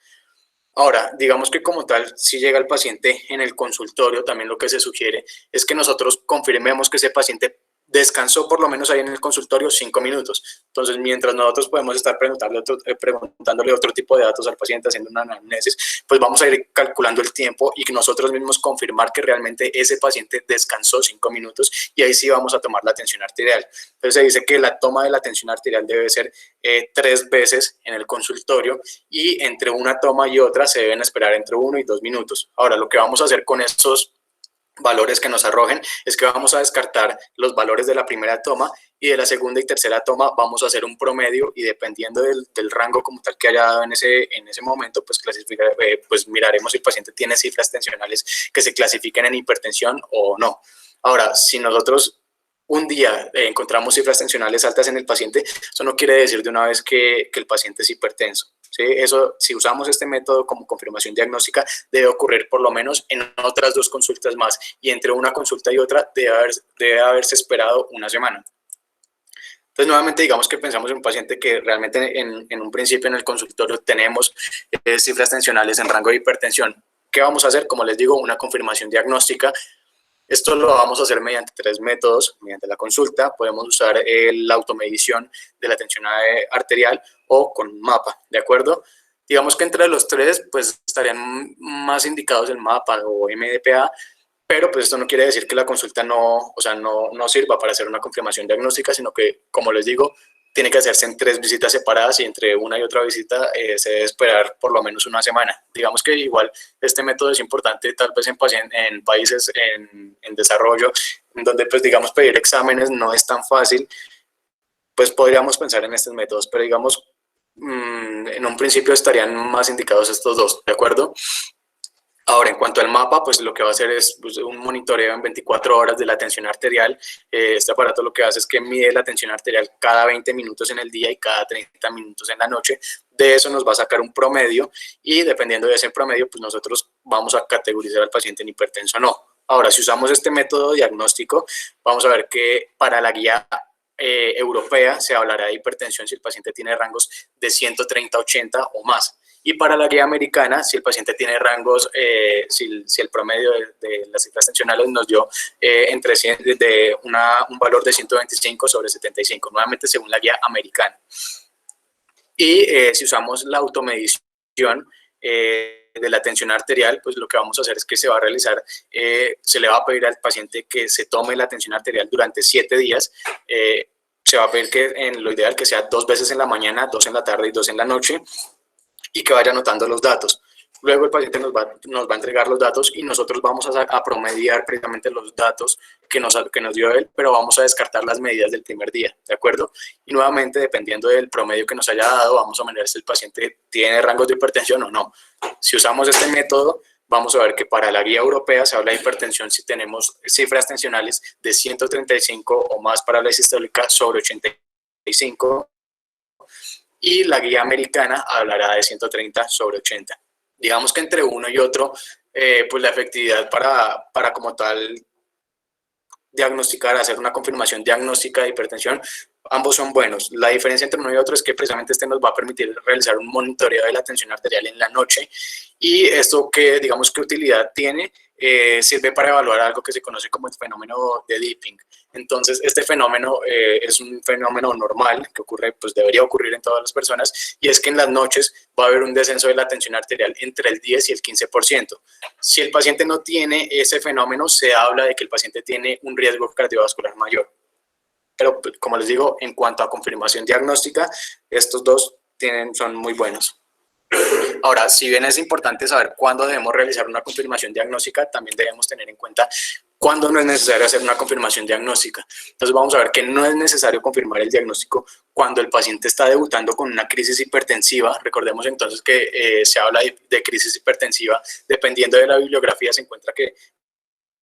Ahora, digamos que como tal, si llega el paciente en el consultorio, también lo que se sugiere es que nosotros confirmemos que ese paciente descansó por lo menos ahí en el consultorio 5 minutos. Entonces, mientras nosotros podemos estar preguntándole otro tipo de datos al paciente, haciendo una anamnesis, pues vamos a ir calculando el tiempo y nosotros mismos confirmar que realmente ese paciente descansó 5 minutos y ahí sí vamos a tomar la tensión arterial. Entonces, se dice que la toma de la tensión arterial debe ser 3 veces en el consultorio y entre una toma y otra se deben esperar entre 1 y 2 minutos. Ahora, lo que vamos a hacer con estos valores que nos arrojen es que vamos a descartar los valores de la primera toma y de la segunda y tercera toma vamos a hacer un promedio y dependiendo del rango como tal que haya dado en ese momento, pues, pues miraremos si el paciente tiene cifras tensionales que se clasifiquen en hipertensión o no. Ahora, si nosotros un día encontramos cifras tensionales altas en el paciente, eso no quiere decir de una vez que el paciente es hipertenso. ¿Sí? Eso, si usamos este método como confirmación diagnóstica, debe ocurrir por lo menos en otras 2 consultas más y entre una consulta y otra debe haberse esperado una semana. Entonces, nuevamente, digamos que pensamos en un paciente que realmente en un principio en el consultorio tenemos cifras tensionales en rango de hipertensión. ¿Qué vamos a hacer? Como les digo, una confirmación diagnóstica. Esto lo vamos a hacer mediante 3 métodos, mediante la consulta, podemos usar la automedición de la tensión arterial o con un mapa, ¿de acuerdo? Digamos que entre los 3, pues estarían más indicados el mapa o MDPA, pero pues esto no quiere decir que la consulta no sirva para hacer una confirmación diagnóstica, sino que, como les digo, tiene que hacerse en 3 visitas separadas y entre una y otra visita se debe esperar por lo menos una semana. Digamos que igual este método es importante tal vez en países en desarrollo, en donde pues digamos pedir exámenes no es tan fácil, pues podríamos pensar en estos métodos, pero digamos en un principio estarían más indicados estos 2, ¿de acuerdo? Ahora, en cuanto al mapa, pues lo que va a hacer es pues, un monitoreo en 24 horas de la tensión arterial. Este aparato lo que hace es que mide la tensión arterial cada 20 minutos en el día y cada 30 minutos en la noche. De eso nos va a sacar un promedio y dependiendo de ese promedio, pues nosotros vamos a categorizar al paciente en hipertenso o no. Ahora, si usamos este método diagnóstico, vamos a ver que para la guía europea se hablará de hipertensión si el paciente tiene rangos de 130-80 o más. Y para la guía americana, si el paciente tiene rangos, si el promedio de las cifras tensionales nos dio un valor de 125 sobre 75, nuevamente según la guía americana. Y si usamos la automedición de la tensión arterial, pues lo que vamos a hacer es que se va a realizar, se le va a pedir al paciente que se tome la tensión arterial durante 7 días. Se va a pedir que en lo ideal que sea 2 veces en la mañana, 2 en la tarde y 2 en la noche, y que vaya anotando los datos. Luego el paciente nos va a entregar los datos y nosotros vamos a promediar precisamente los datos que nos dio él, pero vamos a descartar las medidas del primer día, ¿de acuerdo? Y nuevamente, dependiendo del promedio que nos haya dado, vamos a mirar si el paciente tiene rangos de hipertensión o no. Si usamos este método, vamos a ver que para la guía europea se habla de hipertensión si tenemos cifras tensionales de 135 o más para la sistólica sobre 85, y la guía americana hablará de 130 sobre 80. Digamos que entre uno y otro, pues la efectividad para como tal diagnosticar, hacer una confirmación diagnóstica de hipertensión, ambos son buenos. La diferencia entre uno y otro es que precisamente este nos va a permitir realizar un monitoreo de la tensión arterial en la noche, y esto que, digamos, qué utilidad tiene, sirve para evaluar algo que se conoce como el fenómeno de dipping. Entonces, este fenómeno es un fenómeno normal que ocurre, pues debería ocurrir en todas las personas, y es que en las noches va a haber un descenso de la tensión arterial entre el 10 y el 15%. Si el paciente no tiene ese fenómeno, se habla de que el paciente tiene un riesgo cardiovascular mayor. Pero, como les digo, en cuanto a confirmación diagnóstica, estos dos son muy buenos. Ahora, si bien es importante saber cuándo debemos realizar una confirmación diagnóstica, también debemos tener en cuenta cuándo no es necesario hacer una confirmación diagnóstica. Entonces vamos a ver que no es necesario confirmar el diagnóstico cuando el paciente está debutando con una crisis hipertensiva. Recordemos entonces que se habla de crisis hipertensiva, dependiendo de la bibliografía se encuentra que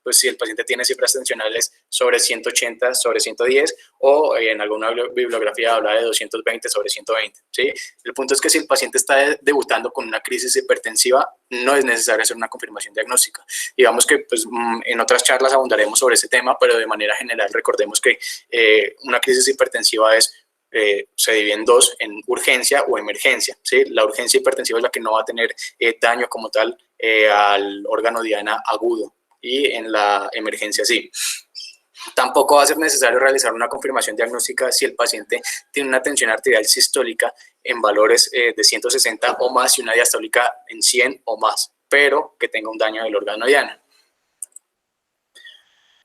pues si el paciente tiene cifras tensionales sobre 180 sobre 110, o en alguna bibliografía habla de 220 sobre 120, ¿sí? El punto es que si el paciente está debutando con una crisis hipertensiva, no es necesario hacer una confirmación diagnóstica. Digamos que pues, en otras charlas abundaremos sobre ese tema, pero de manera general recordemos que una crisis hipertensiva se divide en dos, en urgencia o emergencia, ¿sí? La urgencia hipertensiva es la que no va a tener daño como tal al órgano diana agudo, y en la emergencia sí. Tampoco va a ser necesario realizar una confirmación diagnóstica si el paciente tiene una tensión arterial sistólica en valores de 160 o más y una diastólica en 100 o más, pero que tenga un daño del órgano diana.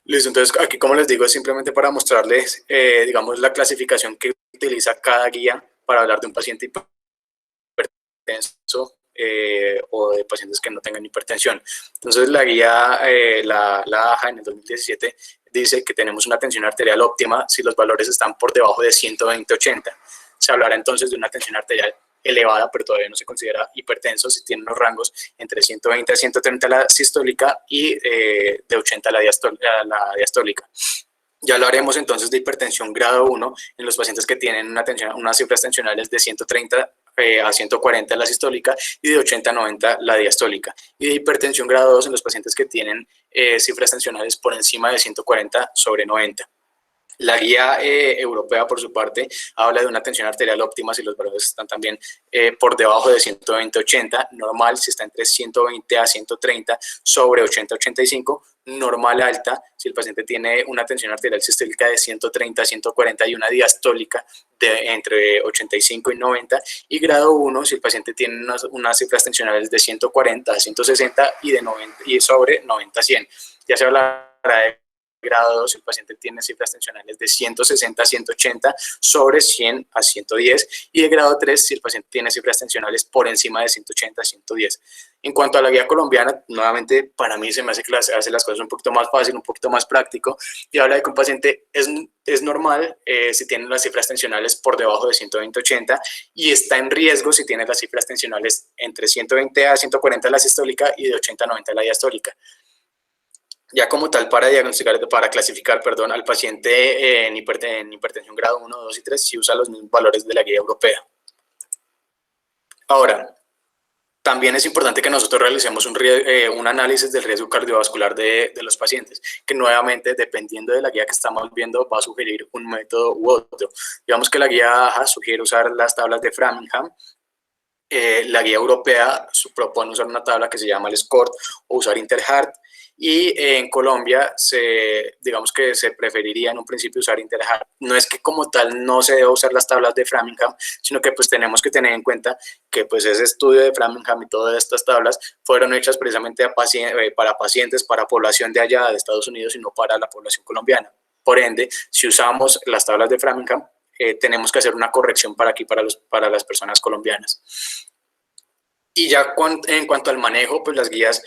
Listo, entonces aquí, como les digo, es simplemente para mostrarles, digamos, la clasificación que utiliza cada guía para hablar de un paciente hipertenso o de pacientes que no tengan hipertensión. Entonces la guía, la AJA en el 2017 dice que tenemos una tensión arterial óptima si los valores están por debajo de 120-80. Se hablará entonces de una tensión arterial elevada, pero todavía no se considera hipertenso si tiene unos rangos entre 120 a 130 la sistólica y de 80 la diastólica. Ya lo haremos entonces de hipertensión grado 1 en los pacientes que tienen unas cifras tensionales de 130 a 140 la sistólica y de 80 a 90 la diastólica. Y de hipertensión grado 2 en los pacientes que tienen cifras tensionales por encima de 140 sobre 90. La guía europea, por su parte, habla de una tensión arterial óptima si los valores están también por debajo de 120-80, normal si está entre 120 a 130 sobre 80-85, normal alta si el paciente tiene una tensión arterial sistólica de 130 a 140 y una diastólica de entre 85 y 90, y grado 1 si el paciente tiene unas cifras tensionales de 140 a 160 y, de 90, y sobre 90 a 100. Ya se hablará de grado 2 si el paciente tiene cifras tensionales de 160 a 180 sobre 100 a 110, y de grado 3 si el paciente tiene cifras tensionales por encima de 180 a 110. En cuanto a la guía colombiana, nuevamente para mí se me hace que hace las cosas un poquito más fácil, un poquito más práctico, y habla de que un paciente es normal si tiene las cifras tensionales por debajo de 120-80 y está en riesgo si tiene las cifras tensionales entre 120 a 140 la sistólica y de 80 a 90 la diastólica. Ya como tal, para diagnosticar, para clasificar, perdón, al paciente en hipertensión grado 1, 2 y 3, sí usa los mismos valores de la guía europea. Ahora, también es importante que nosotros realicemos un análisis del riesgo cardiovascular de los pacientes, que nuevamente, dependiendo de la guía que estamos viendo, va a sugerir un método u otro. Digamos que la guía AHA sugiere usar las tablas de Framingham. La guía europea propone usar una tabla que se llama el SCORT o usar Interheart, y en Colombia digamos que se preferiría en un principio usar Interheart. No es que como tal no se deba usar las tablas de Framingham, sino que pues tenemos que tener en cuenta que pues ese estudio de Framingham y todas estas tablas fueron hechas precisamente para pacientes, para población de allá de Estados Unidos y no para la población colombiana. Por ende, si usamos las tablas de Framingham, tenemos que hacer una corrección para aquí, para las personas colombianas. Y ya en cuanto al manejo, pues las guías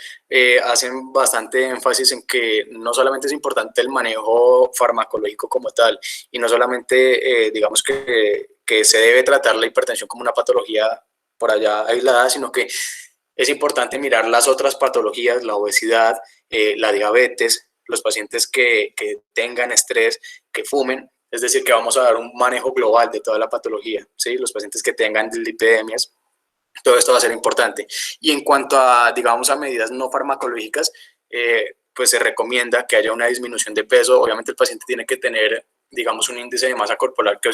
hacen bastante énfasis en que no solamente es importante el manejo farmacológico como tal, y no solamente digamos que se debe tratar la hipertensión como una patología por allá aislada, sino que es importante mirar las otras patologías, la obesidad, la diabetes, los pacientes que tengan estrés, que fumen. Es decir, que vamos a dar un manejo global de toda la patología, ¿sí? Los pacientes que tengan dislipidemias, todo esto va a ser importante. Y en cuanto a, digamos, a medidas no farmacológicas, pues se recomienda que haya una disminución de peso. Obviamente el paciente tiene que tener, digamos, un índice de masa corporal que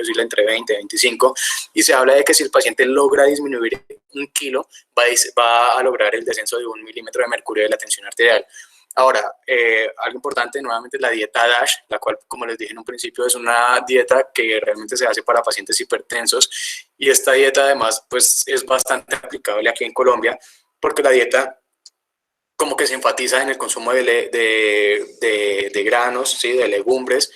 oscila entre 20 y 25, y se habla de que si el paciente logra disminuir 1 kilo, va a lograr el descenso de 1 milímetro de mercurio de la tensión arterial. Ahora, algo importante, nuevamente, la dieta DASH, la cual, como les dije en un principio, es una dieta que realmente se hace para pacientes hipertensos, y esta dieta además pues es bastante aplicable aquí en Colombia, porque la dieta como que se enfatiza en el consumo de granos, ¿sí? De legumbres,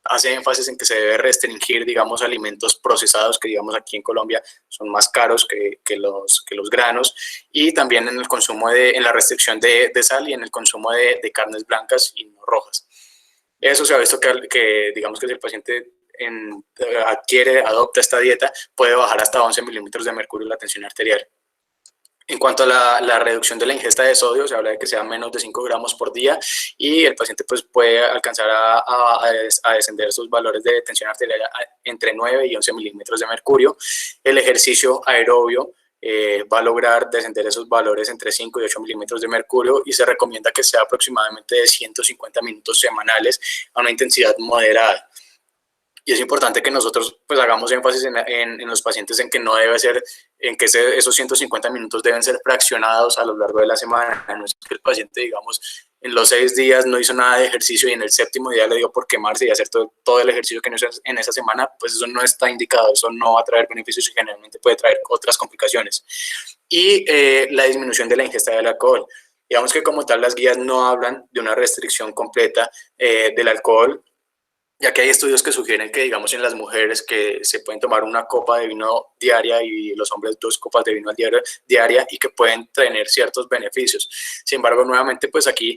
hace énfasis en que se debe restringir, digamos, alimentos procesados, que digamos aquí en Colombia son más caros que los granos, y también en el consumo en la restricción de sal y en el consumo de carnes blancas y no rojas. Eso se ha visto que digamos que si el paciente adopta esta dieta, puede bajar hasta 11 milímetros de mercurio la tensión arterial. En cuanto a la reducción de la ingesta de sodio, se habla de que sea menos de 5 gramos por día, y el paciente pues puede alcanzar a descender sus valores de tensión arterial entre 9 y 11 milímetros de mercurio. El ejercicio aerobio va a lograr descender esos valores entre 5 y 8 milímetros de mercurio, y se recomienda que sea aproximadamente de 150 minutos semanales a una intensidad moderada. Y es importante que nosotros pues hagamos énfasis en los pacientes en que no debe ser, en que esos 150 minutos deben ser fraccionados a lo largo de la semana. No es que el paciente, digamos, en los 6 días no hizo nada de ejercicio y en el 7º día le dio por quemarse y hacer todo el ejercicio que no hizo en esa semana, pues eso no está indicado, eso no va a traer beneficios y generalmente puede traer otras complicaciones. Y la disminución de la ingesta del alcohol. Digamos que como tal las guías no hablan de una restricción completa del alcohol, ya que hay estudios que sugieren que, digamos, en las mujeres que se pueden tomar 1 copa de vino diaria y los hombres 2 copas de vino diaria, y que pueden tener ciertos beneficios. Sin embargo, nuevamente, pues aquí,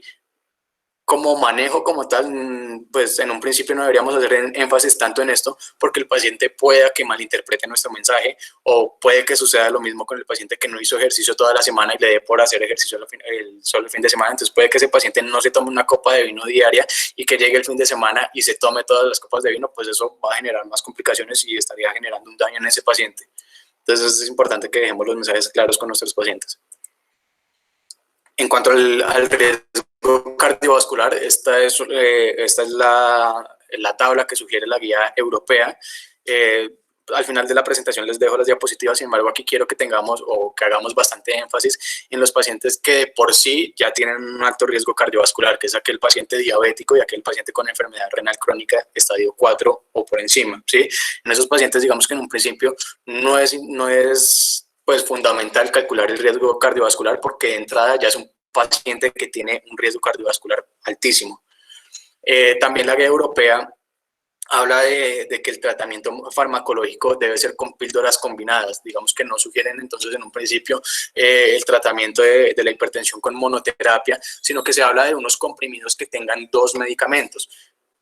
como manejo como tal, pues en un principio no deberíamos hacer énfasis tanto en esto, porque el paciente pueda que malinterprete nuestro mensaje, o puede que suceda lo mismo con el paciente que no hizo ejercicio toda la semana y le dé por hacer ejercicio solo el fin de semana. Entonces puede que ese paciente no se tome 1 copa de vino diaria y que llegue el fin de semana y se tome todas las copas de vino, pues eso va a generar más complicaciones y estaría generando un daño en ese paciente. Entonces es importante que dejemos los mensajes claros con nuestros pacientes. En cuanto al riesgo cardiovascular, esta es la tabla que sugiere la guía europea. Al final de la presentación les dejo las diapositivas. Sin embargo, aquí quiero que tengamos o que hagamos bastante énfasis en los pacientes que por sí ya tienen un alto riesgo cardiovascular, que es aquel paciente diabético y aquel paciente con enfermedad renal crónica estadio 4 o por encima, ¿sí? En esos pacientes, digamos que en un principio no es pues fundamental calcular el riesgo cardiovascular, porque de entrada ya es un paciente que tiene un riesgo cardiovascular altísimo. También la guía europea habla de que el tratamiento farmacológico debe ser con píldoras combinadas. Digamos que no sugieren entonces en un principio el tratamiento de la hipertensión con monoterapia, sino que se habla de unos comprimidos que tengan 2 medicamentos.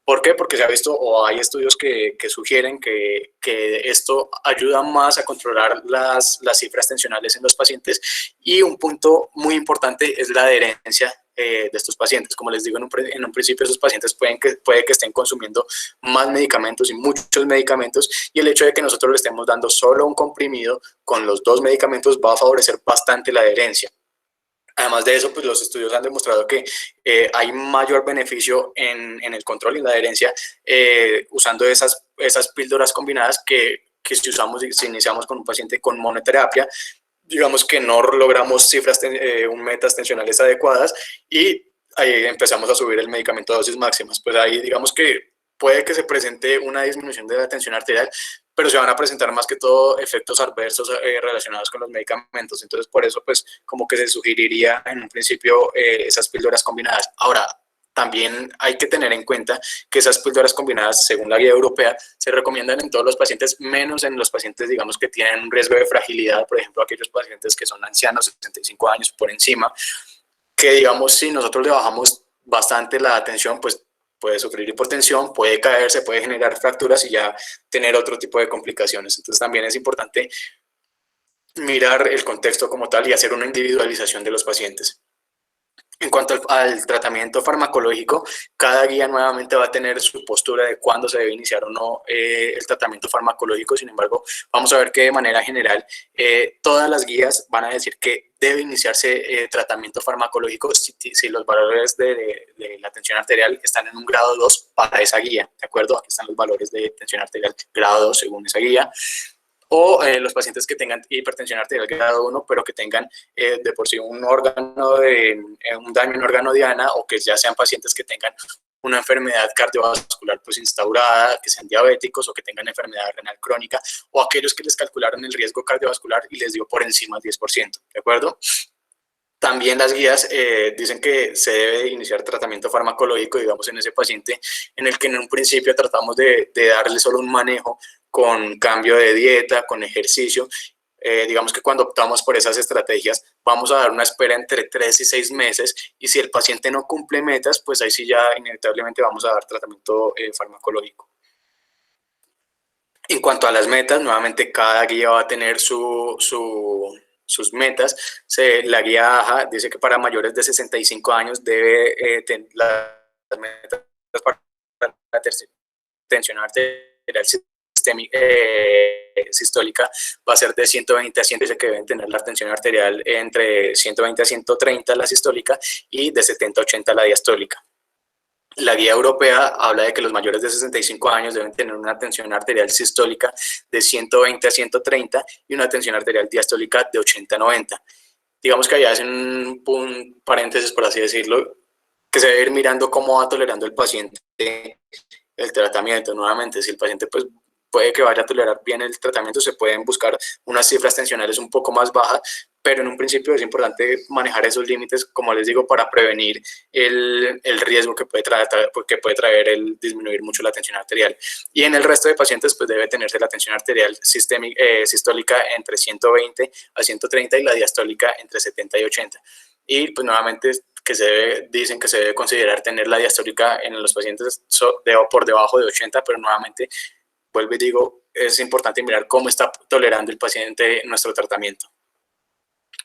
¿Por qué? Porque se ha visto o hay estudios que sugieren que esto ayuda más a controlar las cifras tensionales en los pacientes, y un punto muy importante es la adherencia de estos pacientes. Como les digo, en un principio esos pacientes puede que estén consumiendo más medicamentos y muchos medicamentos, y el hecho de que nosotros le estemos dando solo un comprimido con los 2 medicamentos va a favorecer bastante la adherencia. Además de eso, pues los estudios han demostrado que hay mayor beneficio en el control y la adherencia usando esas píldoras combinadas que si iniciamos con un paciente con monoterapia, digamos que no logramos cifras, metas tensionales adecuadas, y ahí empezamos a subir el medicamento a dosis máximas. Pues ahí digamos que puede que se presente una disminución de la tensión arterial, pero se van a presentar más que todo efectos adversos relacionados con los medicamentos. Entonces, por eso, pues, como que se sugeriría en un principio esas píldoras combinadas. Ahora, también hay que tener en cuenta que esas píldoras combinadas, según la guía europea, se recomiendan en todos los pacientes, menos en los pacientes, digamos, que tienen un riesgo de fragilidad, por ejemplo, aquellos pacientes que son ancianos, 65 años por encima, que, digamos, si nosotros le bajamos bastante la tensión, pues puede sufrir hipotensión, puede caerse, puede generar fracturas y ya tener otro tipo de complicaciones. Entonces también es importante mirar el contexto como tal y hacer una individualización de los pacientes. En cuanto al tratamiento farmacológico, cada guía nuevamente va a tener su postura de cuándo se debe iniciar o no el tratamiento farmacológico. Sin embargo, vamos a ver que de manera general todas las guías van a decir que debe iniciarse tratamiento farmacológico si los valores de la tensión arterial están en un grado 2 para esa guía, ¿de acuerdo? Aquí están los valores de tensión arterial grado 2 según esa guía. O los pacientes que tengan hipertensión arterial grado 1, pero que tengan de por sí un daño en órgano diana, o que ya sean pacientes que tengan una enfermedad cardiovascular pues instaurada, que sean diabéticos o que tengan enfermedad renal crónica, o aquellos que les calcularon el riesgo cardiovascular y les dio por encima del 10%, ¿de acuerdo? También las guías dicen que se debe iniciar tratamiento farmacológico, digamos, en ese paciente en el que en un principio tratamos de darle solo un manejo con cambio de dieta, con ejercicio. Digamos que cuando optamos por esas estrategias vamos a dar una espera entre 3 y 6 meses, y si el paciente no cumple metas, pues ahí sí ya inevitablemente vamos a dar tratamiento farmacológico. En cuanto a las metas, nuevamente cada guía va a tener sus metas. La guía AJA dice que para mayores de 65 años debe tener las metas para la tensión arterial sistólica va a ser de 120 a 100, dice que deben tener la tensión arterial entre 120 a 130 la sistólica y de 70 a 80 la diastólica. La guía europea habla de que los mayores de 65 años deben tener una tensión arterial sistólica de 120 a 130 y una tensión arterial diastólica de 80 a 90. Digamos que allá hacen un paréntesis, por así decirlo, que se debe ir mirando cómo va tolerando el paciente el tratamiento. Nuevamente, si el paciente pues puede que vaya a tolerar bien el tratamiento, se pueden buscar unas cifras tensionales un poco más bajas, pero en un principio es importante manejar esos límites, como les digo, para prevenir el riesgo que puede traer el disminuir mucho la tensión arterial. Y en el resto de pacientes, pues debe tenerse la tensión arterial sistólica entre 120 a 130 y la diastólica entre 70 y 80. Y pues nuevamente dicen que se debe considerar tener la diastólica en los pacientes por debajo de 80, pero nuevamente vuelvo y digo, es importante mirar cómo está tolerando el paciente nuestro tratamiento.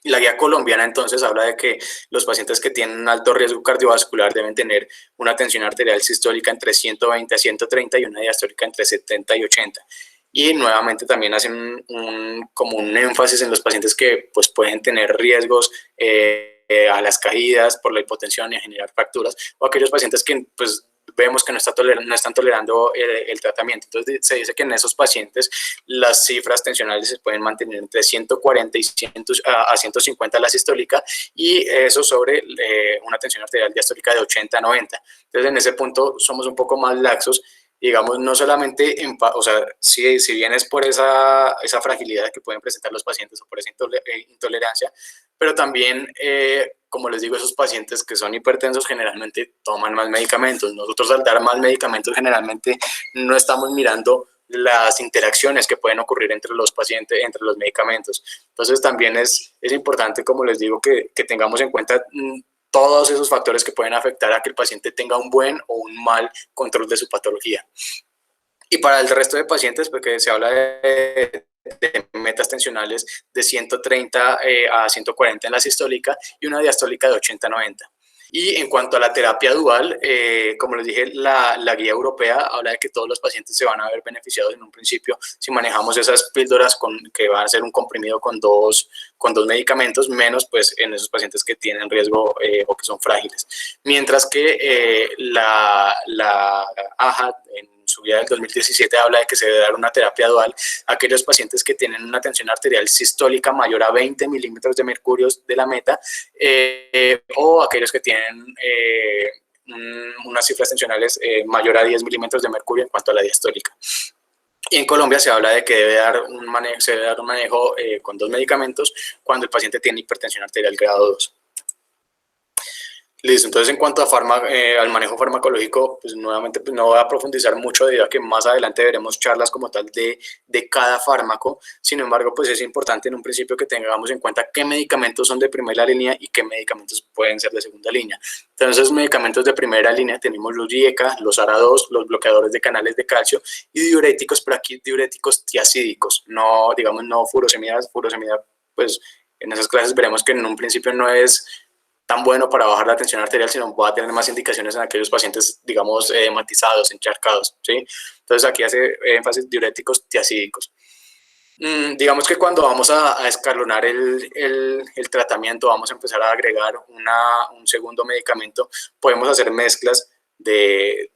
Y la guía colombiana entonces habla de que los pacientes que tienen un alto riesgo cardiovascular deben tener una tensión arterial sistólica entre 120 a 130 y una diastólica entre 70 y 80. Y nuevamente también hacen como un énfasis en los pacientes que pues, pueden tener riesgos a las caídas por la hipotensión y a generar fracturas, o aquellos pacientes que pues vemos que no están tolerando el tratamiento. Entonces se dice que en esos pacientes las cifras tensionales se pueden mantener entre 140 y 150 la sistólica, y eso sobre una tensión arterial diastólica de 80 a 90. Entonces en ese punto somos un poco más laxos, digamos, no solamente, o sea, si bien es por esa fragilidad que pueden presentar los pacientes o por esa intolerancia, pero también, como les digo, esos pacientes que son hipertensos generalmente toman más medicamentos. Nosotros al dar más medicamentos generalmente no estamos mirando las interacciones que pueden ocurrir entre los pacientes, entre los medicamentos. Entonces también es importante, como les digo, que tengamos en cuenta todos esos factores que pueden afectar a que el paciente tenga un buen o un mal control de su patología. Y para el resto de pacientes, porque se habla de metas tensionales de 130 a 140 en la sistólica y una diastólica de 80 a 90. Y en cuanto a la terapia dual, como les dije, la guía europea habla de que todos los pacientes se van a ver beneficiados en un principio si manejamos esas píldoras que van a ser un comprimido con dos medicamentos, menos pues en esos pacientes que tienen riesgo o que son frágiles. Mientras que la AHA en su guía del 2017 habla de que se debe dar una terapia dual a aquellos pacientes que tienen una tensión arterial sistólica mayor a 20 milímetros de mercurio de la meta o aquellos que tienen unas cifras tensionales mayor a 10 milímetros de mercurio en cuanto a la diastólica. Y en Colombia se habla de que se debe dar un manejo con 2 medicamentos cuando el paciente tiene hipertensión arterial grado 2. Listo, entonces en cuanto a al manejo farmacológico, pues nuevamente pues no voy a profundizar mucho debido a que más adelante veremos charlas como tal de cada fármaco. Sin embargo, pues es importante en un principio que tengamos en cuenta qué medicamentos son de primera línea y qué medicamentos pueden ser de segunda línea. Entonces, medicamentos de primera línea tenemos los IECA, los ARA2, los bloqueadores de canales de calcio y diuréticos, pero aquí diuréticos tiacídicos, no, digamos, no furosemida, pues en esas clases veremos que en un principio no es tan bueno para bajar la tensión arterial, sino va a tener más indicaciones en aquellos pacientes, digamos, matizados, encharcados, ¿sí? Entonces aquí hace énfasis diuréticos tiacídicos. Digamos que cuando vamos a escalonar el tratamiento, vamos a empezar a agregar un segundo medicamento, podemos hacer mezclas de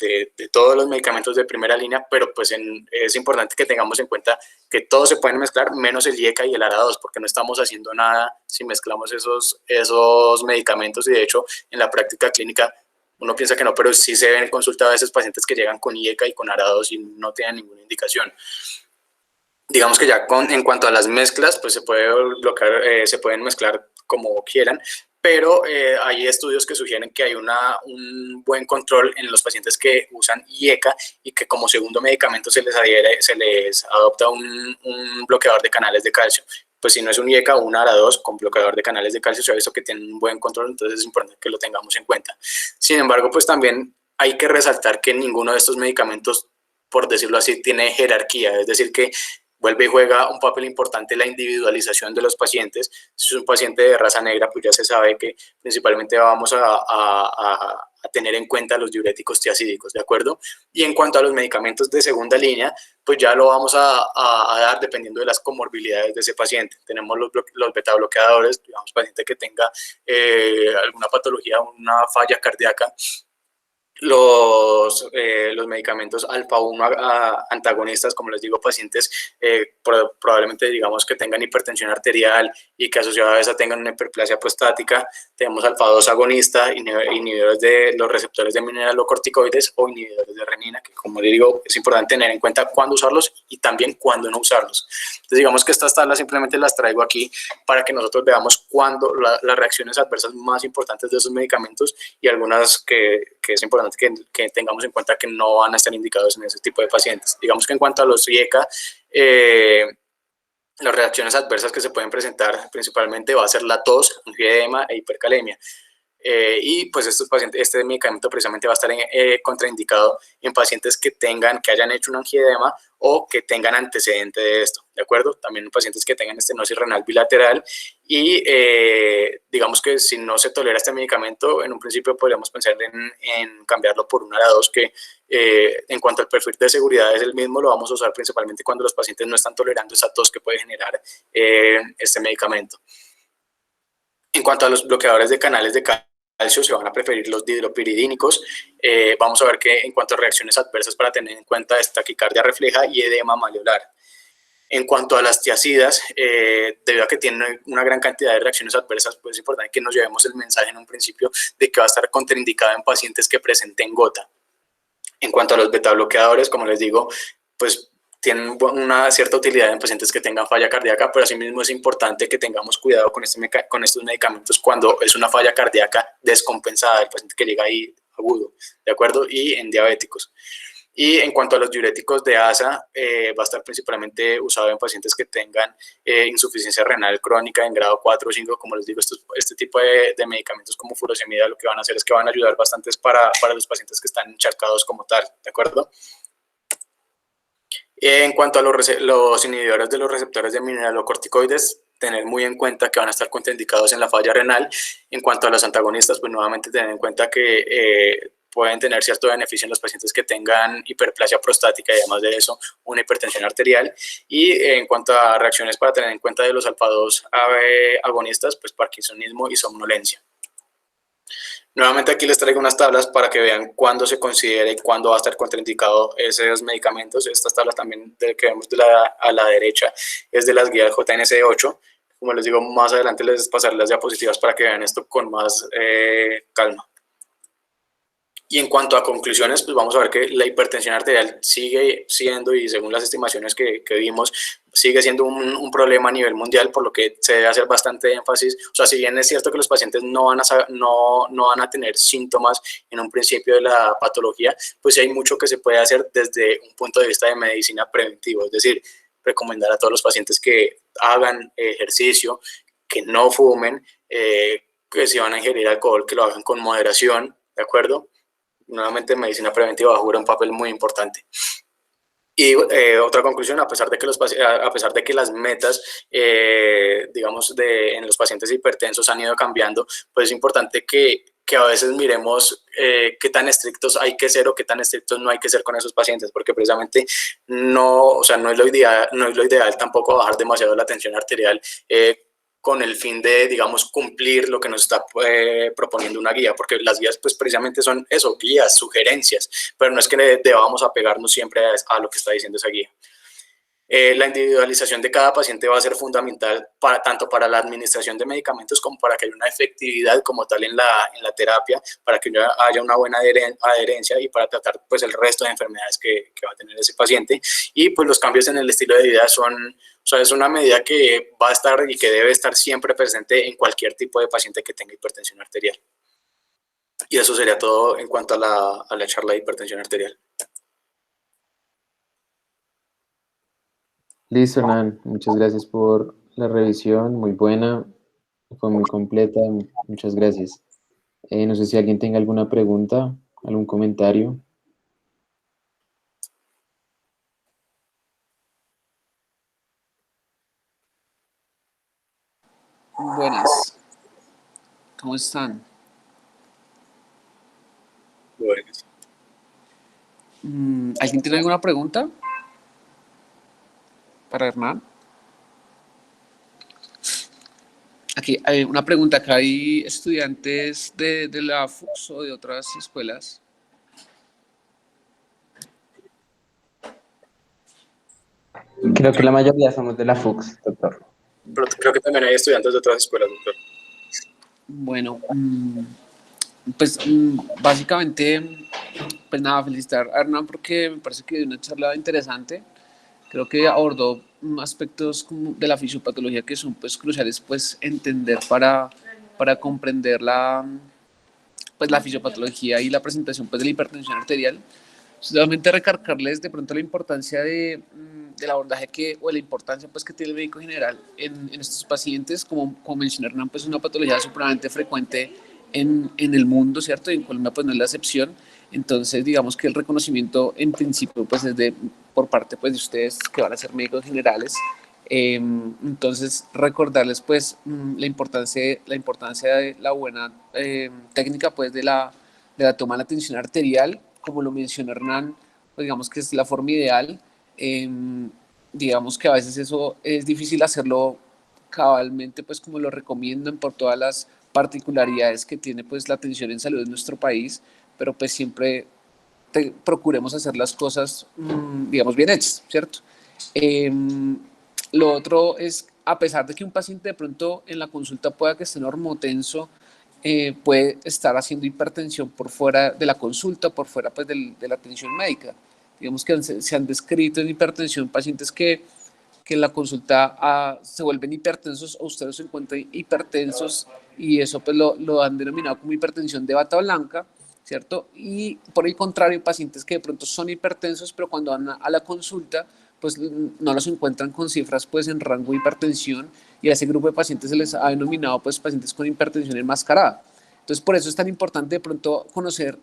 todos los medicamentos de primera línea, pero pues es importante que tengamos en cuenta que todos se pueden mezclar, menos el IECA y el ARA2, porque no estamos haciendo nada si mezclamos esos medicamentos, y de hecho en la práctica clínica uno piensa que no, pero sí se ven en consulta a veces pacientes que llegan con IECA y con ARA2 y no tienen ninguna indicación. Digamos que ya en cuanto a las mezclas, pues se pueden mezclar como quieran, pero hay estudios que sugieren que hay un buen control en los pacientes que usan IECA y que como segundo medicamento se les adopta un bloqueador de canales de calcio. Pues si no es un IECA o un ARA2 con bloqueador de canales de calcio, se ha visto que tienen un buen control, entonces es importante que lo tengamos en cuenta. Sin embargo, pues también hay que resaltar que ninguno de estos medicamentos, por decirlo así, tiene jerarquía, es decir, que vuelve y juega un papel importante la individualización de los pacientes. Si es un paciente de raza negra, pues ya se sabe que principalmente vamos a tener en cuenta los diuréticos tiacídicos, ¿de acuerdo? Y en cuanto a los medicamentos de segunda línea, pues ya lo vamos a dar dependiendo de las comorbilidades de ese paciente. Tenemos los beta bloqueadores, digamos, paciente que tenga alguna patología, una falla cardíaca, los medicamentos alfa-1 antagonistas, como les digo, pacientes probablemente digamos que tengan hipertensión arterial y que asociado a esa tengan una hiperplasia prostática. Tenemos alfa-2 agonista, inhibidores de los receptores de mineralocorticoides o inhibidores de renina, que como les digo, es importante tener en cuenta cuándo usarlos y también cuándo no usarlos. Entonces digamos que estas tablas simplemente las traigo aquí para que nosotros veamos cuándo las reacciones adversas más importantes de esos medicamentos y algunas que es importante que tengamos en cuenta que no van a estar indicados en ese tipo de pacientes. Digamos que en cuanto a los IECA, las reacciones adversas que se pueden presentar principalmente va a ser la tos, angioedema e hipercalemia. Y pues este medicamento precisamente va a estar contraindicado en pacientes que hayan hecho un angioedema o que tengan antecedente de esto, ¿de acuerdo? También en pacientes que tengan estenosis renal bilateral y digamos que si no se tolera este medicamento, en un principio podríamos pensar en cambiarlo por un ARA2 que en cuanto al perfil de seguridad es el mismo, lo vamos a usar principalmente cuando los pacientes no están tolerando esa tos que puede generar este medicamento. En cuanto a los bloqueadores de canales de calcio, se van a preferir los dihidropiridínicos. Vamos a ver que en cuanto a reacciones adversas para tener en cuenta es taquicardia refleja y edema maleolar. En cuanto a las tiacidas, debido a que tienen una gran cantidad de reacciones adversas, pues es importante que nos llevemos el mensaje en un principio de que va a estar contraindicada en pacientes que presenten gota. En cuanto a los beta bloqueadores, como les digo, pues tienen una cierta utilidad en pacientes que tengan falla cardíaca, pero asimismo es importante que tengamos cuidado con estos medicamentos cuando es una falla cardíaca descompensada, el paciente que llega ahí agudo, ¿de acuerdo? Y en diabéticos. Y en cuanto a los diuréticos de ASA, va a estar principalmente usado en pacientes que tengan insuficiencia renal crónica en grado 4 o 5. Como les digo, este tipo de medicamentos como furosemida lo que van a hacer es que van a ayudar bastante para los pacientes que están encharcados como tal, ¿de acuerdo? En cuanto a los inhibidores de los receptores de mineralocorticoides, tener muy en cuenta que van a estar contraindicados en la falla renal. En cuanto a los antagonistas, pues nuevamente tener en cuenta que pueden tener cierto beneficio en los pacientes que tengan hiperplasia prostática y además de eso una hipertensión arterial. Y en cuanto a reacciones para tener en cuenta de los alfa-2 agonistas, pues parkinsonismo y somnolencia. Nuevamente aquí les traigo unas tablas para que vean cuándo se considera y cuándo va a estar contraindicado esos medicamentos. Estas tablas también que vemos a la derecha es de las guías JNC8. Como les digo, más adelante les pasaré las diapositivas para que vean esto con más calma. Y en cuanto a conclusiones, pues vamos a ver que la hipertensión arterial sigue siendo, y según las estimaciones que vimos, sigue siendo un problema a nivel mundial, por lo que se debe hacer bastante énfasis. O sea, si bien es cierto que los pacientes no van a tener síntomas en un principio de la patología, pues sí hay mucho que se puede hacer desde un punto de vista de medicina preventivo, es decir, recomendar a todos los pacientes que hagan ejercicio, que no fumen, que si van a ingerir alcohol, que lo hagan con moderación, ¿de acuerdo? Nuevamente, medicina preventiva juega un papel muy importante. Y otra conclusión, a pesar de que las metas, digamos, en los pacientes hipertensos han ido cambiando, pues es importante que a veces miremos qué tan estrictos hay que ser o qué tan estrictos no hay que ser con esos pacientes, porque precisamente no es lo ideal tampoco bajar demasiado la tensión arterial con el fin de, digamos, cumplir lo que nos está proponiendo una guía, porque las guías pues precisamente son eso, guías, sugerencias, pero no es que debamos apegarnos siempre a lo que está diciendo esa guía. La individualización de cada paciente va a ser fundamental tanto para la administración de medicamentos como para que haya una efectividad como tal en la terapia, para que haya una buena adherencia y para tratar pues el resto de enfermedades que va a tener ese paciente. Y pues los cambios en el estilo de vida es una medida que va a estar y que debe estar siempre presente en cualquier tipo de paciente que tenga hipertensión arterial. Y eso sería todo en cuanto a la charla de hipertensión arterial. Listo, Hernán. Muchas gracias por la revisión, muy buena, fue muy completa, muchas gracias. No sé si alguien tenga alguna pregunta, algún comentario. Buenas, ¿cómo están? Buenas. ¿Alguien tiene alguna pregunta para Hernán? Aquí hay una pregunta, acá hay estudiantes de la FUCS o de otras escuelas. Creo que la mayoría somos de la FUCS, doctor. Pero creo que también hay estudiantes de otras escuelas, doctor. Bueno, pues básicamente, pues nada, felicitar a Hernán porque me parece que dio una charla interesante. Creo que abordó aspectos como de la fisiopatología que son pues cruciales pues entender para comprender la fisiopatología y la presentación pues de la hipertensión arterial. Solamente recargarles de pronto la importancia del abordaje o la importancia pues que tiene el médico general en estos pacientes, como mencionó Hernán, pues es una patología supremamente frecuente en el mundo, ¿cierto? Y en Colombia pues no es la excepción. Entonces, digamos que el reconocimiento en principio pues es por parte pues de ustedes que van a ser médicos generales. Entonces, recordarles pues la importancia de la buena técnica pues de la toma de la tensión arterial, como lo mencionó Hernán, pues digamos que es la forma ideal. Digamos que a veces eso es difícil hacerlo cabalmente, pues como lo recomiendan por todas las particularidades que tiene pues la atención en salud en nuestro país, pero pues siempre procuremos hacer las cosas, digamos, bien hechas, ¿cierto? Lo otro es, a pesar de que un paciente de pronto en la consulta pueda que esté normotenso, puede estar haciendo hipertensión por fuera de la consulta, por fuera pues de la atención médica. digamos que se han descrito en hipertensión pacientes que en la consulta se vuelven hipertensos o ustedes se encuentran hipertensos y eso pues lo han denominado como hipertensión de bata blanca, ¿cierto? Y por el contrario, pacientes que de pronto son hipertensos, pero cuando van a la consulta, pues no los encuentran con cifras pues en rango de hipertensión y a ese grupo de pacientes se les ha denominado pues pacientes con hipertensión enmascarada. Entonces, por eso es tan importante de pronto conocer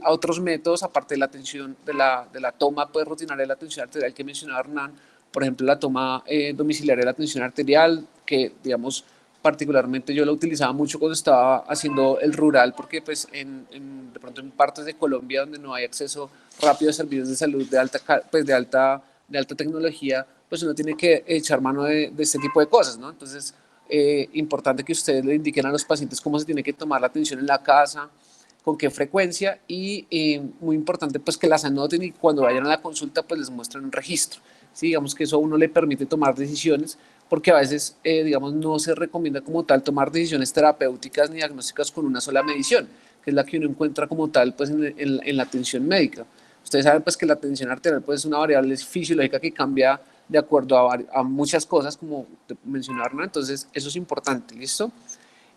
otros métodos, aparte de la atención, de la toma pues, rutinaria de la atención arterial que mencionaba Hernán, por ejemplo, la toma domiciliaria de la atención arterial, que digamos, particularmente yo la utilizaba mucho cuando estaba haciendo el rural, porque pues de pronto en partes de Colombia donde no hay acceso rápido a servicios de salud pues de alta tecnología, pues uno tiene que echar mano de este tipo de cosas, ¿no? Entonces, importante que ustedes le indiquen a los pacientes cómo se tiene que tomar la atención en la casa, con qué frecuencia y muy importante pues que las anoten y cuando vayan a la consulta pues les muestren un registro. ¿Sí? Digamos que eso a uno le permite tomar decisiones porque a veces digamos no se recomienda como tal tomar decisiones terapéuticas ni diagnósticas con una sola medición, que es la que uno encuentra como tal pues en la atención médica. Ustedes saben pues que la tensión arterial pues es una variable fisiológica que cambia de acuerdo a muchas cosas, como mencionaron, ¿no? Entonces eso es importante, ¿listo?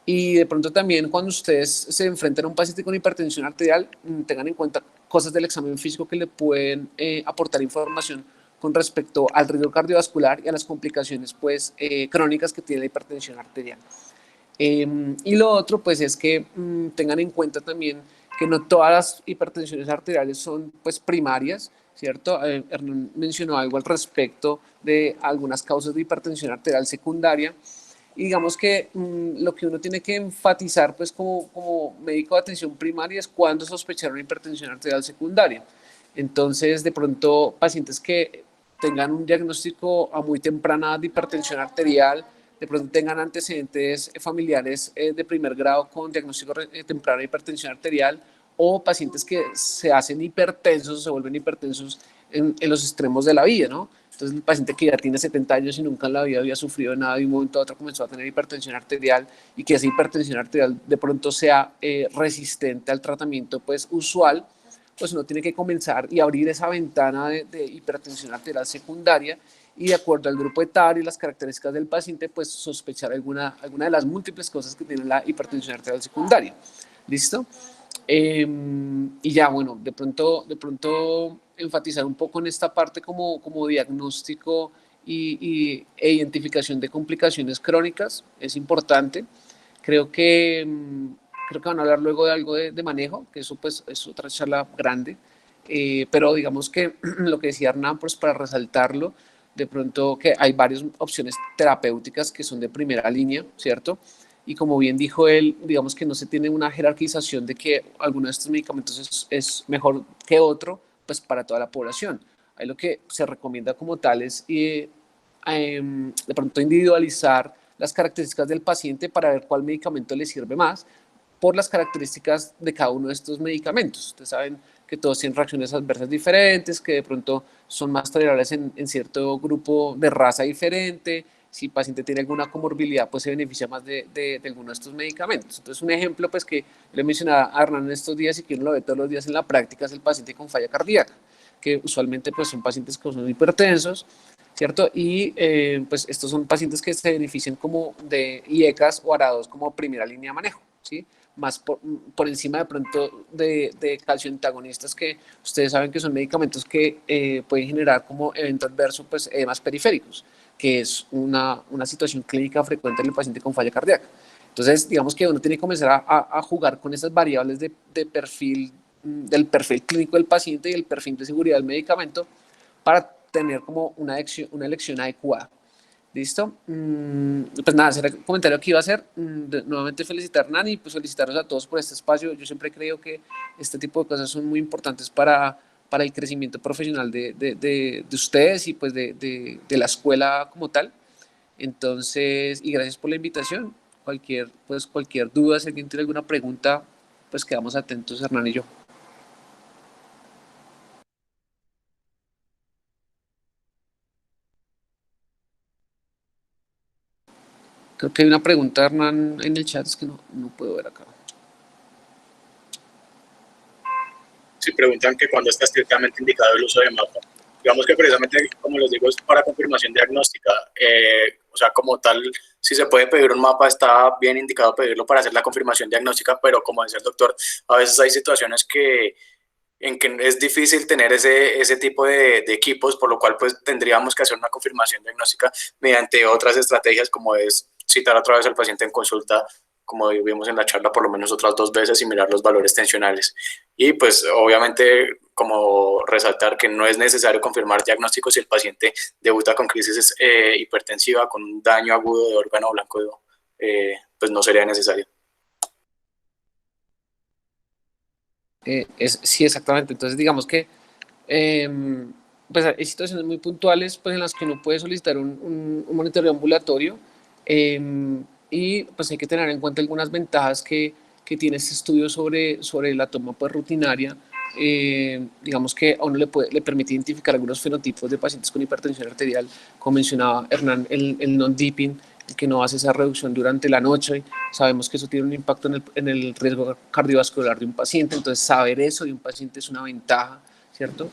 Y de pronto también cuando ustedes se enfrentan a un paciente con hipertensión arterial, tengan en cuenta cosas del examen físico que le pueden aportar información con respecto al riesgo cardiovascular y a las complicaciones pues, crónicas que tiene la hipertensión arterial. Y lo otro pues es que tengan en cuenta también que no todas las hipertensiones arteriales son pues primarias, ¿cierto? Hernán mencionó algo al respecto de algunas causas de hipertensión arterial secundaria. Y digamos que lo que uno tiene que enfatizar pues como médico de atención primaria es cuando sospechar una hipertensión arterial secundaria. Entonces, de pronto, pacientes que tengan un diagnóstico a muy temprana edad de hipertensión arterial, de pronto tengan antecedentes familiares de primer grado con diagnóstico temprano de hipertensión arterial o pacientes que se hacen hipertensos, se vuelven hipertensos en los extremos de la vida, ¿no? Entonces, el paciente que ya tiene 70 años y nunca en la vida había sufrido nada, de un momento a otro comenzó a tener hipertensión arterial y que esa hipertensión arterial de pronto sea resistente al tratamiento pues usual, pues uno tiene que comenzar y abrir esa ventana de hipertensión arterial secundaria y de acuerdo al grupo etario y las características del paciente, pues sospechar alguna de las múltiples cosas que tiene la hipertensión arterial secundaria. ¿Listo? Y ya, bueno, de pronto enfatizar un poco en esta parte como diagnóstico e identificación de complicaciones crónicas es importante. Creo que, creo que van a hablar luego de algo de manejo, que eso pues es otra charla grande, pero digamos que lo que decía Hernán, pues para resaltarlo, de pronto que hay varias opciones terapéuticas que son de primera línea, ¿cierto? Y como bien dijo él, digamos que no se tiene una jerarquización de que alguno de estos medicamentos es mejor que otro, pues para toda la población. Ahí lo que se recomienda como tal es de pronto individualizar las características del paciente para ver cuál medicamento le sirve más por las características de cada uno de estos medicamentos. Ustedes saben que todos tienen reacciones adversas diferentes, que de pronto son más tolerables en cierto grupo de raza diferente. Si el paciente tiene alguna comorbilidad, pues se beneficia más de alguno de estos medicamentos. Entonces, un ejemplo, pues que le mencionaba a Hernán en estos días y que uno lo ve todos los días en la práctica, es el paciente con falla cardíaca, que usualmente pues son pacientes que son hipertensos, ¿cierto? Y pues estos son pacientes que se benefician como de IECAS o ARA2 como primera línea de manejo, ¿sí? Más por encima de pronto de calcioantagonistas que ustedes saben que son medicamentos que pueden generar como evento adverso, pues edemas periféricos, que es una situación clínica frecuente en el paciente con falla cardíaca. Entonces, digamos que uno tiene que comenzar a jugar con esas variables de perfil, del perfil clínico del paciente y el perfil de seguridad del medicamento para tener como una elección adecuada. ¿Listo? Pues nada, ese era el comentario que iba a hacer. Nuevamente felicitar a Hernán y pues felicitarlos a todos por este espacio. Yo siempre creo que este tipo de cosas son muy importantes para el crecimiento profesional de ustedes y pues de la escuela como tal. Entonces, y gracias por la invitación. Cualquier duda, si alguien tiene alguna pregunta, pues quedamos atentos, Hernán y yo. Creo que hay una pregunta, Hernán, en el chat, es que no puedo ver acá. si preguntan que cuándo está estrictamente indicado el uso de mapa. Digamos que precisamente, como les digo, es para confirmación diagnóstica. O sea, como tal, si se puede pedir un mapa, está bien indicado pedirlo para hacer la confirmación diagnóstica, pero como decía el doctor, a veces hay situaciones en que es difícil tener ese tipo de equipos, por lo cual pues tendríamos que hacer una confirmación diagnóstica mediante otras estrategias, como es citar otra vez al paciente en consulta, como vimos en la charla, por lo menos otras 2 veces y mirar los valores tensionales. Y pues obviamente como resaltar que no es necesario confirmar diagnóstico si el paciente debuta con crisis hipertensiva, con un daño agudo de órgano blanco, pues no sería necesario. Sí, exactamente. Entonces, digamos que pues hay situaciones muy puntuales pues, en las que uno puede solicitar un monitoreo ambulatorio y pues hay que tener en cuenta algunas ventajas que tiene este estudio sobre la toma pues, rutinaria. Digamos que a uno le permite identificar algunos fenotipos de pacientes con hipertensión arterial, como mencionaba Hernán, el non-dipping, que no hace esa reducción durante la noche. Sabemos que eso tiene un impacto en el riesgo cardiovascular de un paciente, entonces saber eso de un paciente es una ventaja, ¿cierto?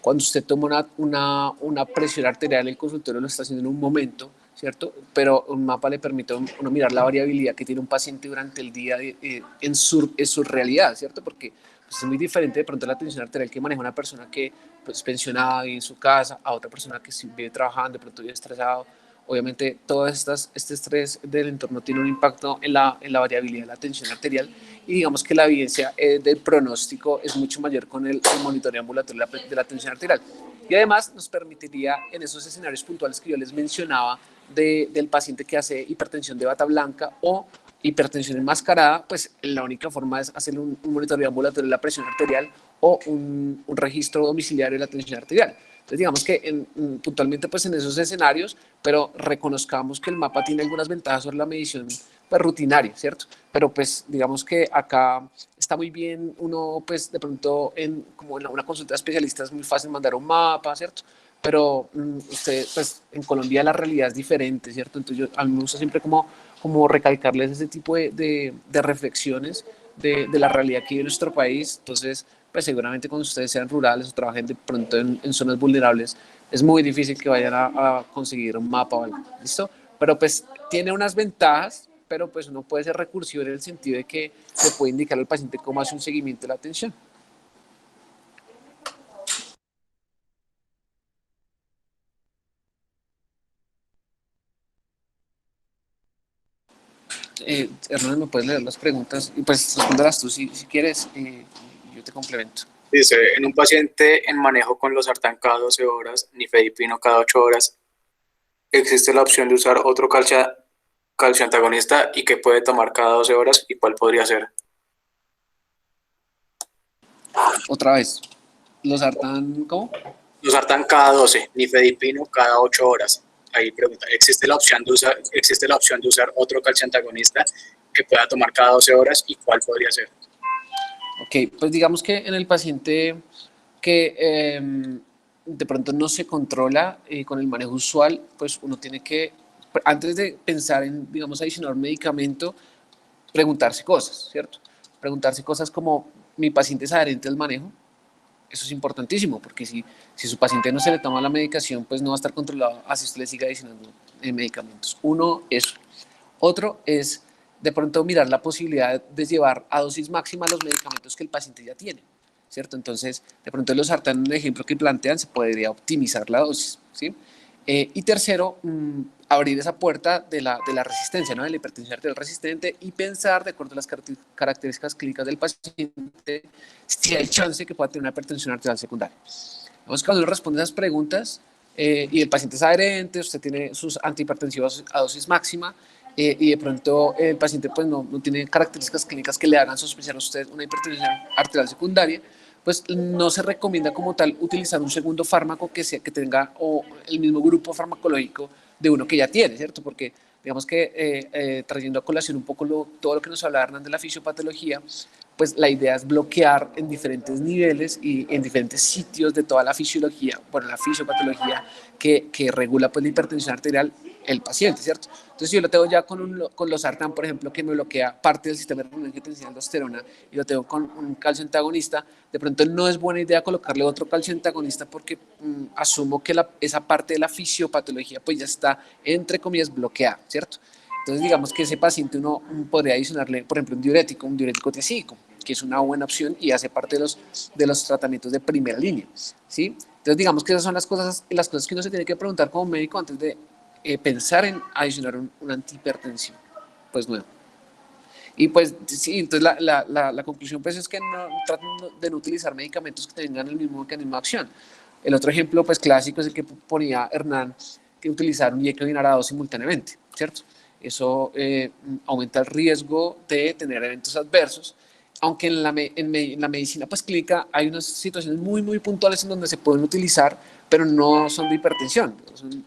Cuando usted toma una presión arterial en el consultorio lo está haciendo en un momento, ¿cierto? Pero un mapa le permite a uno mirar la variabilidad que tiene un paciente durante el día en su realidad, ¿cierto? Porque pues, es muy diferente de pronto la tensión arterial que maneja una persona que pues, es pensionada y en su casa, a otra persona que vive trabajando, de pronto vive estresado. Obviamente, todo este estrés del entorno tiene un impacto en la variabilidad de la tensión arterial y digamos que la evidencia del pronóstico es mucho mayor con el monitoreo ambulatorio de la tensión arterial. Y además nos permitiría en esos escenarios puntuales que yo les mencionaba del paciente que hace hipertensión de bata blanca o hipertensión enmascarada, pues la única forma es hacer un monitoreo ambulatorio de la presión arterial o un registro domiciliario de la tensión arterial. Entonces, digamos que puntualmente pues en esos escenarios, pero reconozcamos que el mapa tiene algunas ventajas sobre la medición pues, rutinaria, ¿cierto? Pero pues digamos que acá está muy bien uno pues de pronto como en una consulta de especialista es muy fácil mandar un mapa, ¿cierto? Pero usted pues en Colombia la realidad es diferente, ¿cierto? Entonces a mí me gusta siempre como recalcarles ese tipo de reflexiones de la realidad que vive nuestro país. Entonces, pues seguramente cuando ustedes sean rurales o trabajen de pronto en zonas vulnerables, es muy difícil que vayan a conseguir un mapa o algo, ¿listo? Pero pues tiene unas ventajas, pero pues uno puede ser recursivo en el sentido de que se puede indicar al paciente cómo hace un seguimiento de la atención. Hernán, ¿me puedes leer las preguntas? Y pues responderás tú si quieres, yo te complemento. Dice, en un paciente en manejo con losartán cada 12 horas, nifedipino cada 8 horas, existe la opción de usar otro calcio antagonista y que puede tomar cada 12 horas y cuál podría ser. Otra vez, losartán, ¿cómo? Losartán cada 12, nifedipino cada 8 horas. Ahí pregunta, ¿existe la opción de usar otro calcio antagonista que pueda tomar cada 12 horas y cuál podría ser? Ok, pues digamos que en el paciente que de pronto no se controla con el manejo usual, pues uno tiene que, antes de pensar en, digamos, adicionar un medicamento, preguntarse cosas, ¿cierto? Preguntarse cosas como, ¿mi paciente es adherente al manejo? Eso es importantísimo, porque si su paciente no se le toma la medicación, pues no va a estar controlado, así usted le siga adicionando medicamentos. Uno, eso. Otro es de pronto mirar la posibilidad de llevar a dosis máxima los medicamentos que el paciente ya tiene, ¿cierto? Entonces, de pronto los sartán, en el ejemplo que plantean, se podría optimizar la dosis, ¿sí? Y tercero, abrir esa puerta de la resistencia, ¿no? De la hipertensión arterial resistente y pensar, de acuerdo a las características clínicas del paciente, si hay chance que pueda tener una hipertensión arterial secundaria. Vamos, cuando uno responde esas preguntas y el paciente es adherente, usted tiene sus antihipertensivos a dosis máxima, y de pronto el paciente pues no tiene características clínicas que le hagan sospechar a usted una hipertensión arterial secundaria, pues no se recomienda como tal utilizar un segundo fármaco que tenga o el mismo grupo farmacológico de uno que ya tiene, ¿cierto? Porque digamos que trayendo a colación un poco todo lo que nos hablaba Hernán de la fisiopatología, pues la idea es bloquear en diferentes niveles y en diferentes sitios de toda la fisiología, bueno, la fisiopatología que regula pues la hipertensión arterial el paciente, ¿cierto? Entonces, si yo lo tengo ya con losartán, por ejemplo, que me bloquea parte del sistema de renina-angiotensina-aldosterona, y lo tengo con un calcio antagonista, de pronto no es buena idea colocarle otro calcio antagonista porque asumo que esa parte de la fisiopatología pues ya está, entre comillas, bloqueada, ¿cierto? Entonces, digamos que ese paciente uno podría adicionarle, por ejemplo, un diurético tiacídico, que es una buena opción y hace parte de los tratamientos de primera línea, ¿sí? Entonces, digamos que esas son las cosas que uno se tiene que preguntar como médico antes de pensar en adicionar un antihipertensivo, pues nuevo. Y pues sí, entonces la conclusión pues es que no traten de no utilizar medicamentos que tengan el mismo mecanismo de acción. El otro ejemplo pues clásico es el que ponía Hernán, que utilizar un IECA y un ARA2 simultáneamente, ¿cierto? Eso aumenta el riesgo de tener eventos adversos, aunque en la medicina pues clínica hay unas situaciones muy puntuales en donde se pueden utilizar, pero no son de hipertensión, son,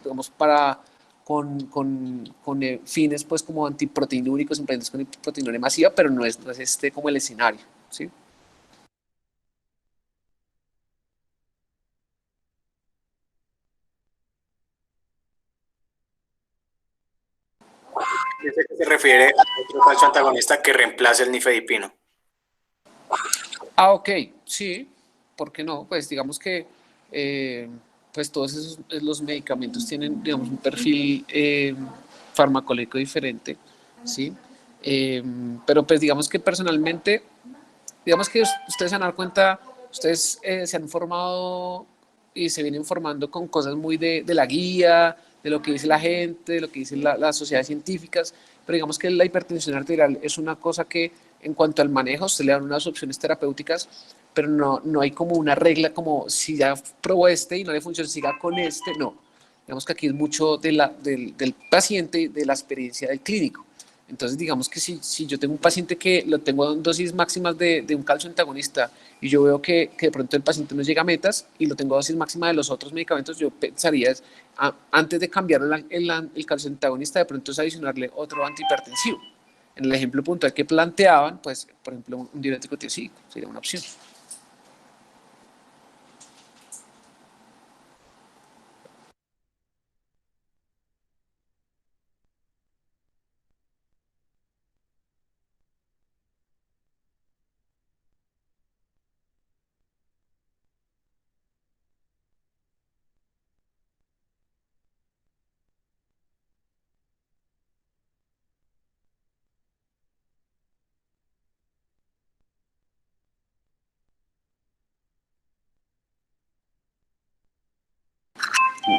digamos, con fines pues como antiproteinúricos, implementos con proteinuria masiva, pero no es este como el escenario, ¿sí? Dice que se refiere a otro calcio antagonista que reemplace el nifedipino. Ah, ok, sí, ¿por qué no? Pues digamos que pues todos esos los medicamentos tienen, digamos, un perfil farmacológico diferente, ¿sí? Pero pues digamos que personalmente, digamos que ustedes se van a dar cuenta, ustedes se han formado y se vienen formando con cosas muy de la guía, de lo que dice la gente, de lo que dicen las sociedades científicas, pero digamos que la hipertensión arterial es una cosa que en cuanto al manejo, se le dan unas opciones terapéuticas, pero no hay como una regla como si ya probó este y no le funciona, siga con este, no. Digamos que aquí es mucho del paciente, de la experiencia del clínico. Entonces, digamos que si yo tengo un paciente que lo tengo en dosis máximas de un calcio antagonista y yo veo que de pronto el paciente no llega a metas y lo tengo a dosis máxima de los otros medicamentos, yo pensaría, antes de cambiar el calcio antagonista, de pronto es adicionarle otro antihipertensivo. En el ejemplo puntual que planteaban, pues, por ejemplo, un diurético tiacídico sería una opción.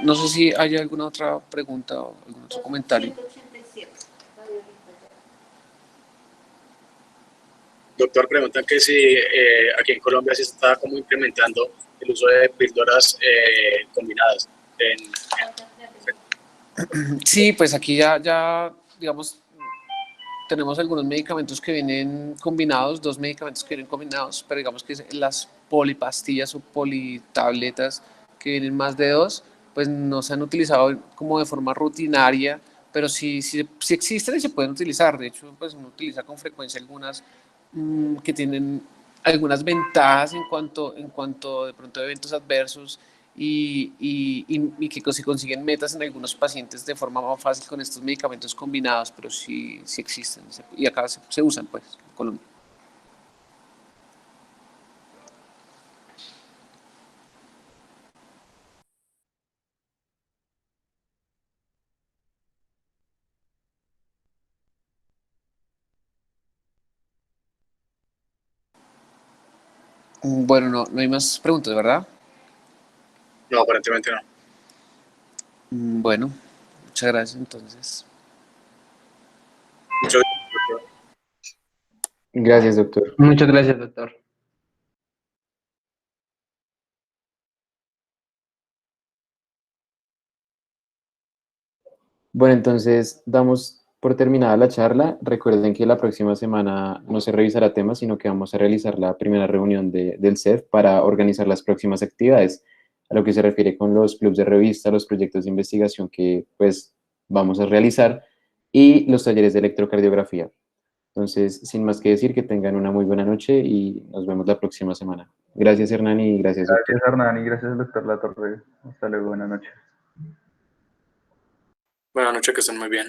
No sé si hay alguna otra pregunta o algún otro comentario. Doctor, preguntan que si aquí en Colombia se está como implementando el uso de píldoras combinadas. Sí, pues aquí digamos, tenemos algunos medicamentos que vienen combinados, dos medicamentos que vienen combinados, pero digamos que las polipastillas o politabletas que vienen más de dos, pues no se han utilizado como de forma rutinaria, pero sí existen y se pueden utilizar. De hecho, pues uno utiliza con frecuencia algunas que tienen algunas ventajas en cuanto de pronto a eventos adversos y que se consiguen metas en algunos pacientes de forma más fácil con estos medicamentos combinados, pero sí existen y acá se usan pues en Colombia. Bueno, no hay más preguntas, ¿verdad? No, aparentemente no. Bueno, muchas gracias entonces. Muchas Gracias, doctor. Muchas gracias, doctor. Bueno, entonces damos por terminada la charla. Recuerden que la próxima semana no se revisará temas, sino que vamos a realizar la primera reunión del CEF para organizar las próximas actividades, a lo que se refiere con los clubes de revista, los proyectos de investigación que pues vamos a realizar y los talleres de electrocardiografía. Entonces, sin más que decir, que tengan una muy buena noche y nos vemos la próxima semana. Gracias, Hernán, y gracias, doctor. Gracias, Hernán, y gracias, doctor Latorre. Hasta luego, buenas noches. Buenas noches, que estén muy bien.